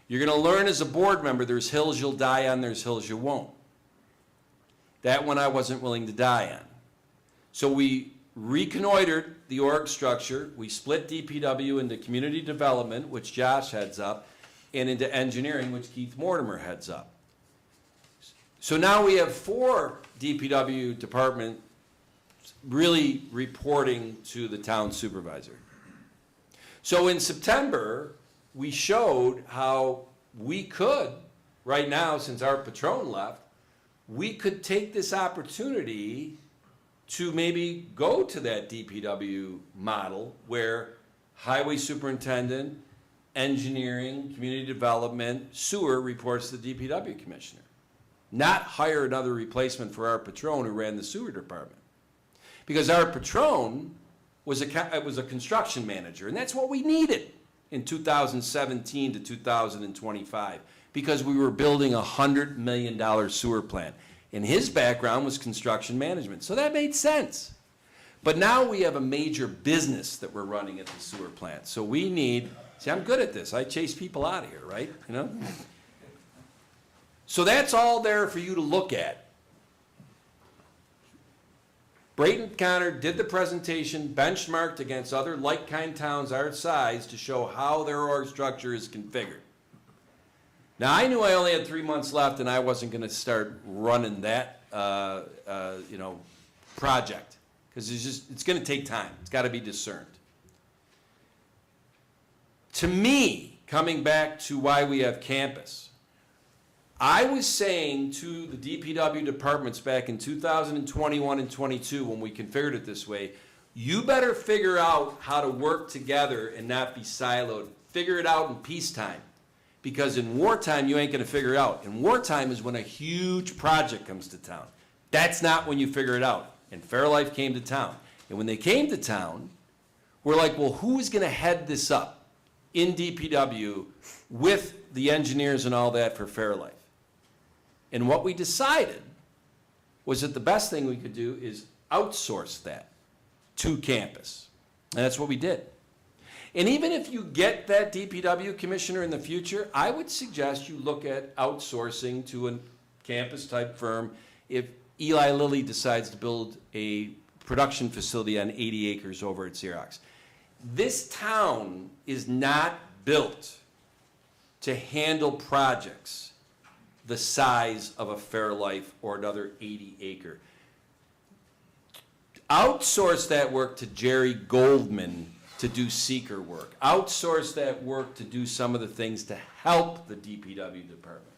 You're gonna learn as a board member, there's hills you'll die on, there's hills you won't. That one I wasn't willing to die on. So we reconnoitered the org structure. We split DPW into community development, which Josh heads up, and into engineering, which Keith Mortimer heads up. So now we have 4 DPW departments really reporting to the town supervisor. So in September, we showed how we could, right now, since our patron left, we could take this opportunity to maybe go to that DPW model where highway superintendent, engineering, community development, sewer reports to the DPW commissioner. Not hire another replacement for our patron who ran the sewer department. Because our patron was a construction manager, and that's what we needed in 2017 to 2025, because we were building a $100 million sewer plant. And his background was construction management, so that made sense. But now we have a major business that we're running at the sewer plant. So we need, see, I'm good at this. I chase people out of here, right? You know? So that's all there for you to look at. Brayton Connor did the presentation, benchmarked against other like-kind towns our size to show how their org structure is configured. Now, I knew I only had 3 months left and I wasn't gonna start running that, project. Because it's gonna take time. It's gotta be discerned. To me, coming back to why we have campus, I was saying to the DPW departments back in 2021 and 22, when we configured it this way, you better figure out how to work together and not be siloed. Figure it out in peacetime. Because in wartime, you ain't gonna figure it out. In wartime is when a huge project comes to town. That's not when you figure it out. And Fairlife came to town. And when they came to town, we're like, well, who's gonna head this up in DPW with the engineers and all that for Fairlife? And what we decided was that the best thing we could do is outsource that to campus. And that's what we did. And even if you get that DPW commissioner in the future, I would suggest you look at outsourcing to a campus-type firm if Eli Lilly decides to build a production facility on 80 acres over at Xerox. This town is not built to handle projects the size of a Fairlife or another 80-acre. Outsource that work to Jerry Goldman to do seeker work. Outsource that work to do some of the things to help the DPW department.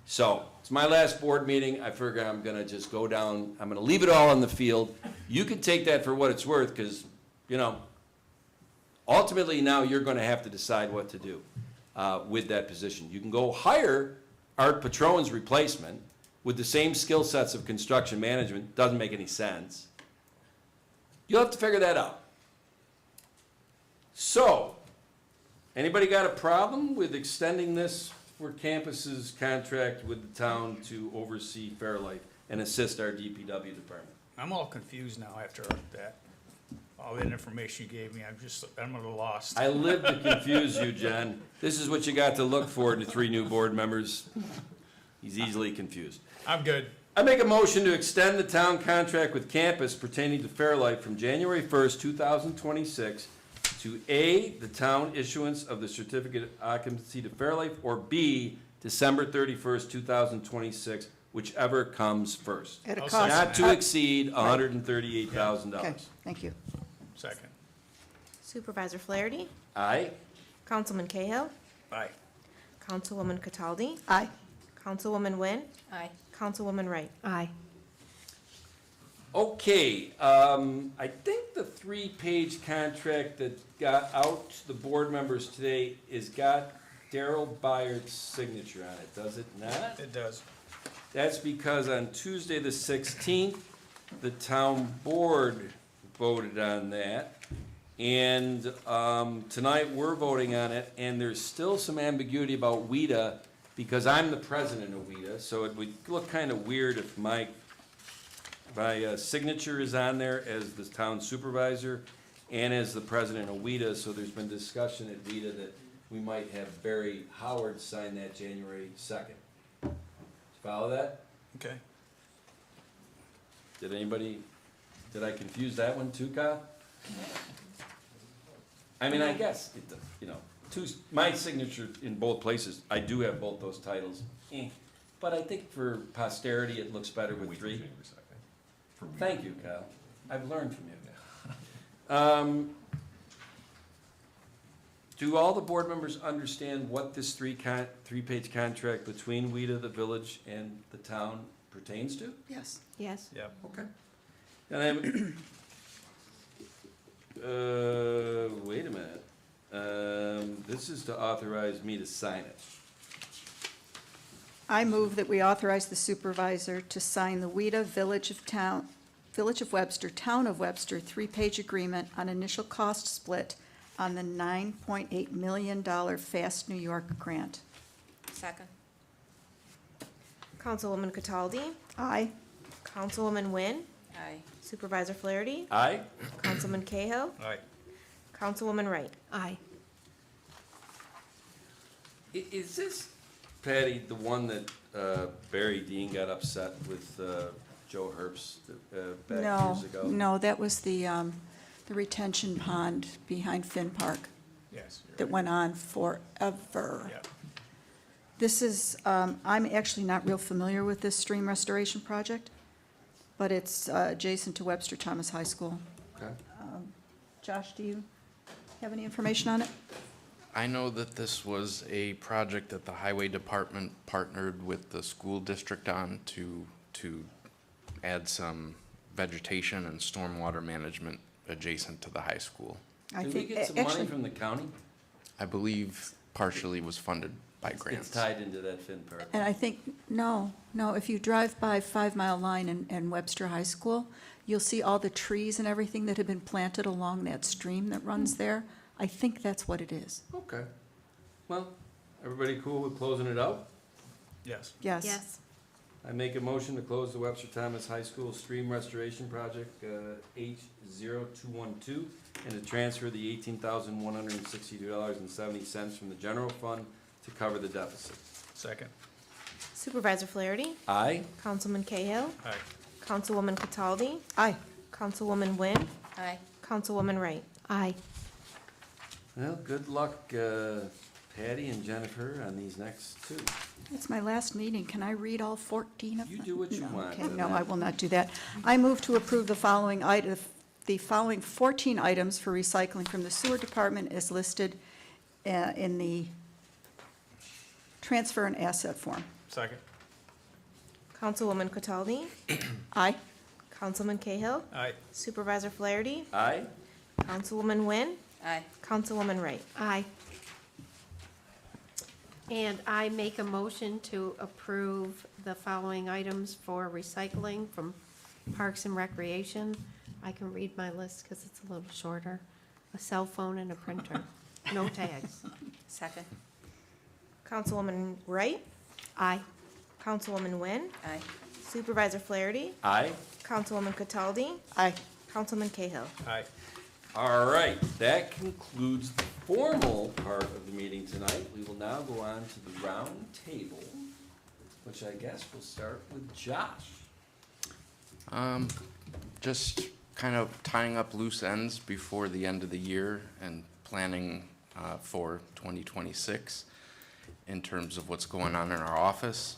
So, it's my last board meeting. I figure I'm gonna just go down, I'm gonna leave it all in the field. You can take that for what it's worth, because, ultimately now you're gonna have to decide what to do with that position. You can go hire Art Patron's replacement with the same skill sets of construction management. Doesn't make any sense. You'll have to figure that out. So, anybody got a problem with extending this for campus's contract with the town to oversee Fairlife and assist our DPW department? I'm all confused now after that. All that information you gave me, I'm a little lost. I live to confuse you, John. This is what you got to look for in the 3 new board members. He's easily confused. I'm good. I make a motion to extend the town contract with campus pertaining to Fairlife from January 1st, 2026 to A, the town issuance of the certificate of occupancy to Fairlife, or B, December 31st, 2026, whichever comes first. At a I'll cost. Not to exceed $138,000. Okay, thank you. Second. Supervisor Flaherty, Aye? Councilman Cahill, Aye. Councilwoman Cataldi, Aye. Councilwoman Wynn, Aye. Councilwoman Wright. Aye. Okay, I think the 3-page contract that got out to the board members today has got Daryl Byard's signature on it, does it not? It does. That's because on Tuesday, the 16th, the town board voted on that. And tonight, we're voting on it, and there's still some ambiguity about WIDA, because I'm the president of WIDA, so it would look kind of weird if my signature is on there as the town supervisor and as the president of WIDA, so there's been discussion at WIDA that we might have Barry Howard sign that January 2nd. Follow that? Okay. Did I confuse that one too, Kyle? I mean, I guess, my signature in both places, I do have both those titles. But I think for posterity, it looks better with 3. Thank you, Kyle. I've learned from you. Do all the board members understand what this 3-page contract between WIDA, the village, and the town pertains to? Yes. Yes. Yep. Okay. And wait a minute. This is to authorize me to sign it. I move that we authorize the supervisor to sign the WIDA Village of Webster, Town of Webster 3-page agreement on initial cost split on the $9.8 million Fast New York grant. Second. Councilwoman Cataldi, Aye. Councilwoman Wynn, Aye. Supervisor Flaherty, Aye? Councilman Cahill, Aye. Councilwoman Wright. Aye. Is this, Patty, the one that Barry Dean got upset with Joe Herbst back No, years ago? no, that was the retention pond behind Finn Park Yes. you're that right. went on forever. Yeah. This is, I'm actually not real familiar with this stream restoration project, but it's adjacent to Webster Thomas High School. Okay. Josh, do you have any information on it? I know that this was a project that the highway department partnered with the school district on to add some vegetation and stormwater management adjacent to the high school. I Did we think get some money actually, from the county? I believe partially was funded by It's grants. tied into that Finn Park. and I think, no, if you drive by 5 Mile Line and Webster High School, you'll see all the trees and everything that have been planted along that stream that runs there. I think that's what it is. Okay. Well, everybody cool with closing it out? Yes. Yes. Yes. I make a motion to close the Webster Thomas High School Stream Restoration Project, H0212, and to transfer the $18,162.70 from the general fund to cover the deficit. Second. Supervisor Flaherty, Aye? Councilman Cahill, Aye. Councilwoman Cataldi, Aye. Councilwoman Wynn, Aye. Councilwoman Wright. Aye. Well, good luck, Patty and Jennifer, on these next two. It's my last meeting. Can I read all 14 of them? You do what you No, want, okay, then. no, I will not do that. I move to approve the following the following 14 items for recycling from the sewer department as listed in the transfer and asset form. Second. Councilwoman Cataldi, Aye. Councilman Cahill, Aye. Supervisor Flaherty, Aye? Councilwoman Wynn, Aye. Councilwoman Wright. Aye. And I make a motion to approve the following items for recycling from Parks and Recreation. I can read my list because it's a little shorter. A cell phone and a printer, no tags. Second. Councilwoman Wright, Aye. Councilwoman Wynn, Aye. Supervisor Flaherty, Aye? Councilwoman Cataldi, Aye. Councilman Cahill. Aye. All right, that concludes the formal part of the meeting tonight. We will now go on to the round table, which I guess we'll start with Josh. Just kind of tying up loose ends before the end of the year and planning for 2026 in terms of what's going on in our office.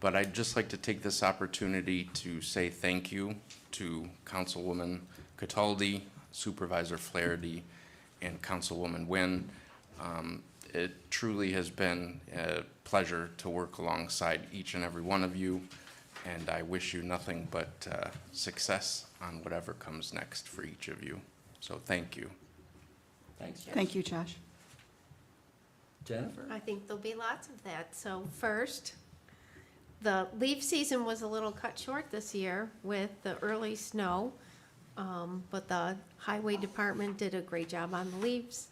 But I'd just like to take this opportunity to say thank you to Councilwoman Cataldi, Supervisor Flaherty, and Councilwoman Wynn. It truly has been a pleasure to work alongside each and every one of you, and I wish you nothing but success on whatever comes next for each of you. So thank you. Thanks, Josh. Thank you, Josh. Jennifer? I think there'll be lots of that. So first, the leaf season was a little cut short this year with the early snow. But the highway department did a great job on the leaves.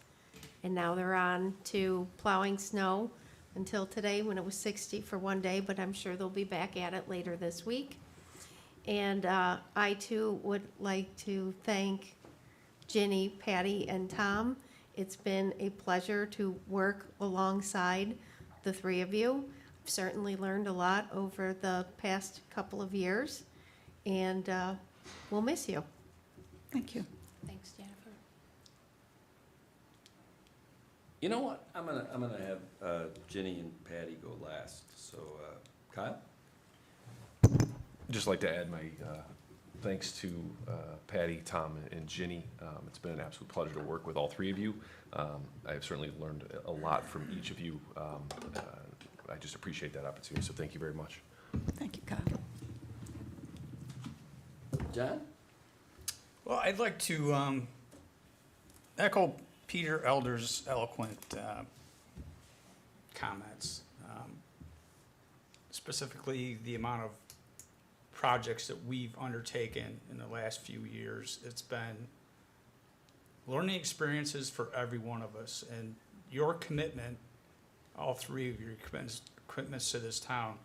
And now they're on to plowing snow until today when it was 60 for one day, but I'm sure they'll be back at it later this week. And I too would like to thank Ginny, Patty, and Tom. It's been a pleasure to work alongside the three of you. I've certainly learned a lot over the past couple of years, and we'll miss you. Thank you. Thanks, Jennifer. You know what? I'm gonna have Ginny and Patty go last. So, Kyle? Just like to add my thanks to Patty, Tom, and Ginny. It's been an absolute pleasure to work with all three of you. I have certainly learned a lot from each of you. I just appreciate that opportunity, so thank you very much. Thank you, Kyle. John? Well, I'd like to echo Peter Elder's eloquent comments. Specifically, the amount of projects that we've undertaken in the last few years. It's been learning experiences for every one of us, and your commitment, all three of your commitments to this town,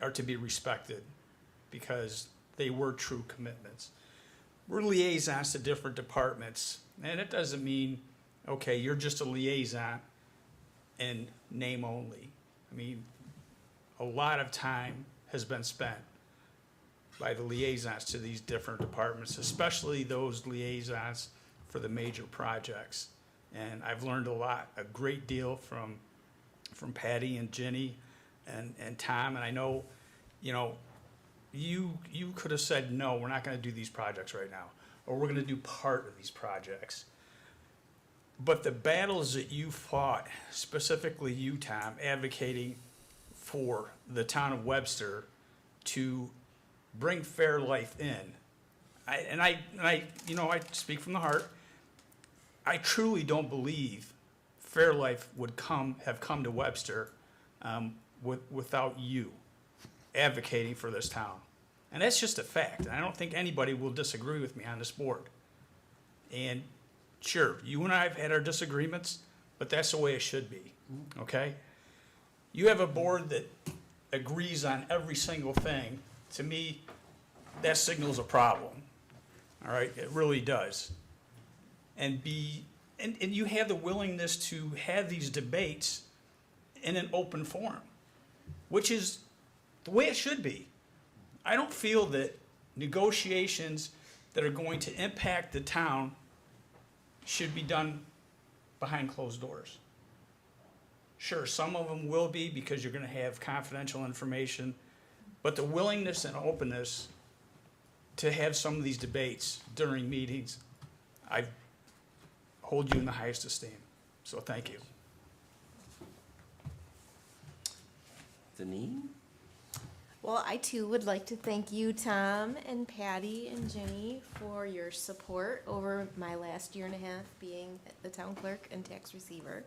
are to be respected because they were true commitments. We're liaisons to different departments, and it doesn't mean, okay, you're just a liaison in name only. I mean, a lot of time has been spent by the liaisons to these different departments, especially those liaisons for the major projects. And I've learned a great deal from Patty and Ginny and Tom, and I know, you know, you could have said, no, we're not gonna do these projects right now, or we're gonna do part of these projects. But the battles that you fought, specifically you, Tom, advocating for the town of Webster to bring Fairlife in, I speak from the heart. I truly don't believe Fairlife would have come to Webster without you advocating for this town. And that's just a fact. And I don't think anybody will disagree with me on this board. And sure, you and I have had our disagreements, but that's the way it should be, okay? You have a board that agrees on every single thing. To me, that signals a problem, all right? It really does. And you have the willingness to have these debates in an open forum, which is the way it should be. I don't feel that negotiations that are going to impact the town should be done behind closed doors. Sure, some of them will be because you're going to have confidential information, but the willingness and openness to have some of these debates during meetings, I hold you in the highest esteem. So thank you. Deneen? Well, I too would like to thank you, Tom and Patty and Jenny, for your support over my last year and a half being the town clerk and tax receiver.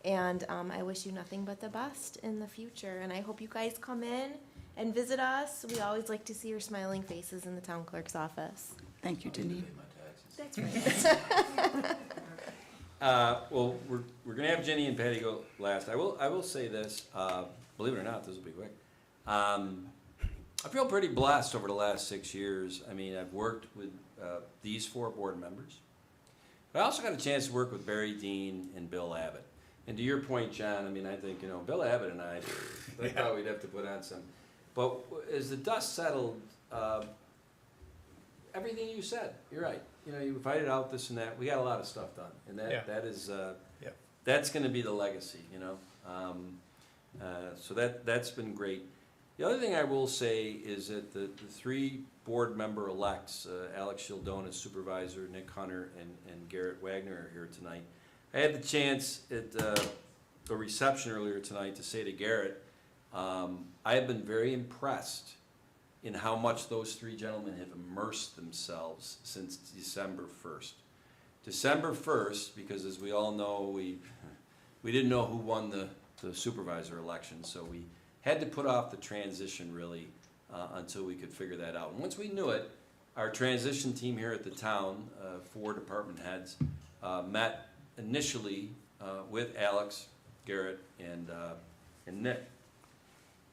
And I wish you nothing but the best in the future. And I hope you guys come in and visit us. We always like to see your smiling faces in the town clerk's office. Thank you, Denise. That's right. Well, we're gonna have Jenny and Patty go last. I will say this, believe it or not, this will be quick. I feel pretty blessed over the last 6 years. I mean, I've worked with these 4 board members. But I also got a chance to work with Barry Dean and Bill Abbott. And to your point, John, I mean, I think, you know, Bill Abbott and I thought we'd have to put on some. But as the dust settled, everything you said, you're right. You know, you fight it out, this and that. We got a lot of stuff done. And that is, that's gonna be the legacy, you know? So that's been great. The other thing I will say is that the 3 board member elects, Alex Shildon as supervisor, Nick Hunter, and Garrett Wagner are here tonight. I had the chance at the reception earlier tonight to say to Garrett, I have been very impressed in how much those 3 gentlemen have immersed themselves since December 1st. December 1st, because as we all know, we didn't know who won the supervisor election, so we had to put off the transition really until we could figure that out. And once we knew it, our transition team here at the town, 4 department heads, met initially with Alex, Garrett, and Nick.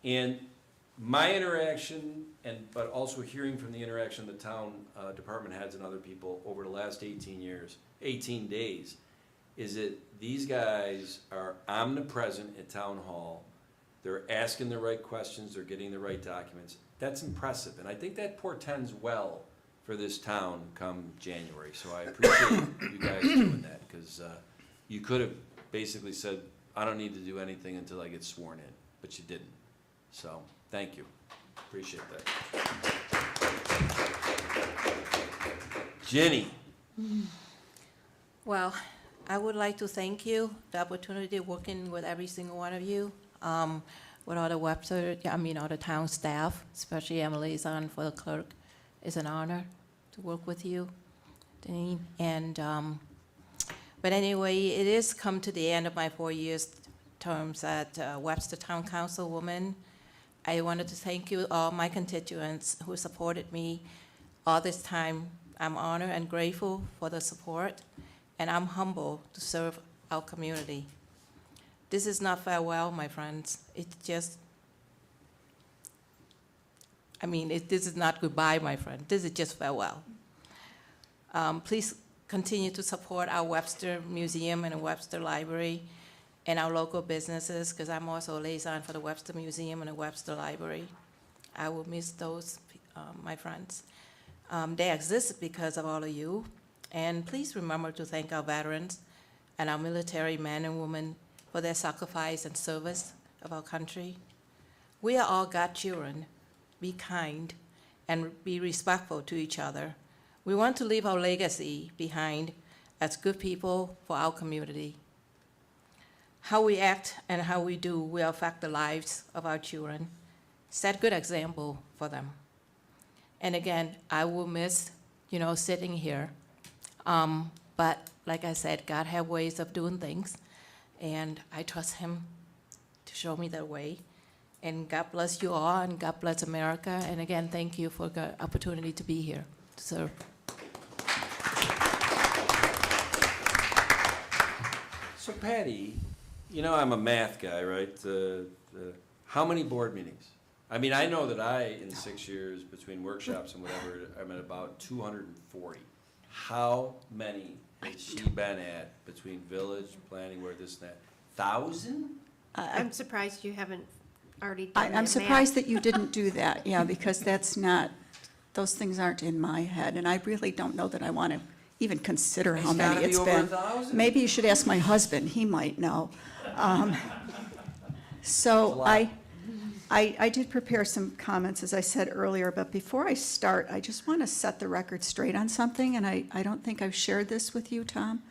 And my interaction, but also hearing from the interaction of the town department heads and other people over the last 18 days, is that these guys are omnipresent at town hall. They're asking the right questions, they're getting the right documents. That's impressive, and I think that portends well for this town come January. So I appreciate you guys doing that, because you could have basically said, I don't need to do anything until I get sworn in, but you didn't. So, thank you. Appreciate that. Jenny. Well, I would like to thank you, the opportunity working with every single one of you, with all the Webster, all the town staff, especially Emily Zahn for the clerk. It's an honor to work with you, Deneen. And, but anyway, it is come to the end of my 4 years terms at Webster Town Councilwoman. I wanted to thank you, all my constituents who supported me all this time. I'm honored and grateful for the support, and I'm humbled to serve our community. This is not farewell, my friends. It's just I mean, this is not goodbye, my friend. This is just farewell. Please continue to support our Webster Museum and Webster Library and our local businesses, because I'm also a liaison for the Webster Museum and the Webster Library. I will miss those, my friends. They exist because of all of you. And please remember to thank our veterans and our military men and women for their sacrifice and service of our country. We are all God's children. Be kind and be respectful to each other. We want to leave our legacy behind as good people for our community. How we act and how we do will affect the lives of our children. Set good example for them. And again, I will miss, sitting here. But like I said, God has ways of doing things, and I trust him to show me that way. And God bless you all, and God bless America. And again, thank you for the opportunity to be here to serve. So Patty, I'm a math guy, right? How many board meetings? I mean, I know that in 6 years, between workshops and whatever, I'm at about 240. How many has she been at between village, planning, where this and that? 1,000? I'm surprised you haven't already done that I'm math. surprised that you didn't do that, yeah, because those things aren't in my head, and I really don't know that I want to even consider how It's many gotta be it's over been. 1,000. Maybe you should ask my husband, he might know. So I did prepare some comments, as I said earlier, but before I start, I just want to set the record straight on something, and I don't think I've shared this with you, Tom,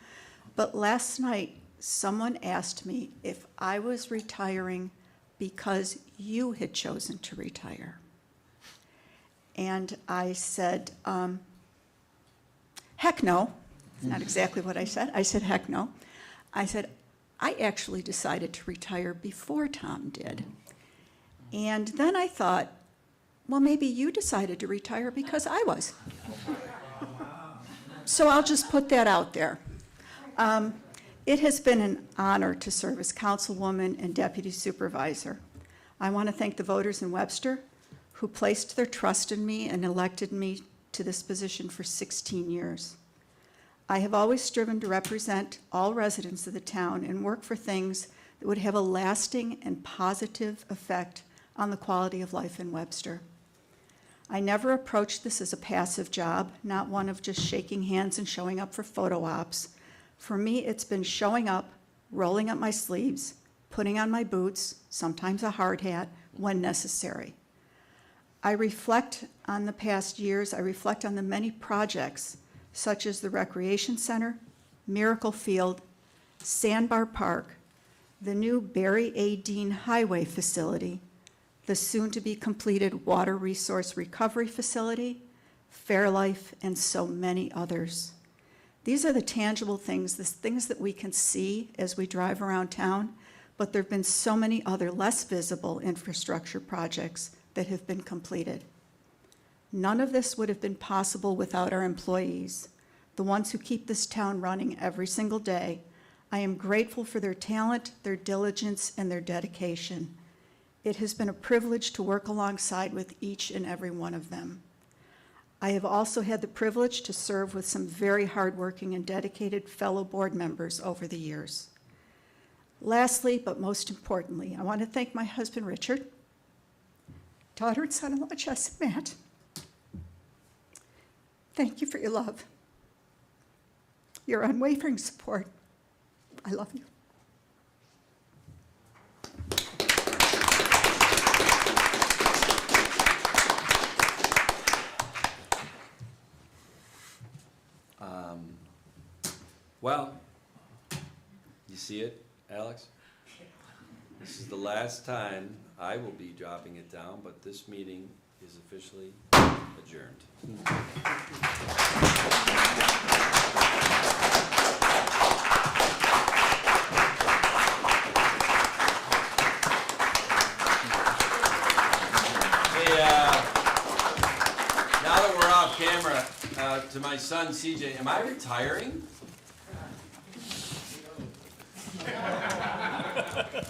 but last night, someone asked me if I was retiring because you had chosen to retire. And I said, heck no. It's not exactly what I said. I said, heck no. I said, I actually decided to retire before Tom did. And then I thought, well, maybe you decided to retire because I was. So I'll just put that out there. It has been an honor to serve as councilwoman and deputy supervisor. I want to thank the voters in Webster who placed their trust in me and elected me to this position for 16 years. I have always striven to represent all residents of the town and work for things that would have a lasting and positive effect on the quality of life in Webster. I never approached this as a passive job, not one of just shaking hands and showing up for photo ops. For me, it's been showing up, rolling up my sleeves, putting on my boots, sometimes a hard hat, when necessary. I reflect on the past years. I reflect on the many projects, such as the Recreation Center, Miracle Field, Sandbar Park, the new Barry A. Dean Highway facility, the soon-to-be-completed Water Resource Recovery Facility, Fairlife, and so many others. These are the tangible things, the things that we can see as we drive around town, but there have been so many other less visible infrastructure projects that have been completed. None of this would have been possible without our employees, the ones who keep this town running every single day. I am grateful for their talent, their diligence, and their dedication. It has been a privilege to work alongside with each and every one of them. I have also had the privilege to serve with some very hardworking and dedicated fellow board members over the years. Lastly, but most importantly, I want to thank my husband, Richard, daughter and son-in-law, Jess and Matt. Thank you for your love, your unwavering support. I love you. Well, you see it, Alex? This is the last time I will be dropping it down, but this meeting is officially adjourned. Hey, now that we're off camera, to my son CJ, am I retiring?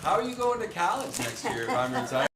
How are you going to college next year if I'm retired?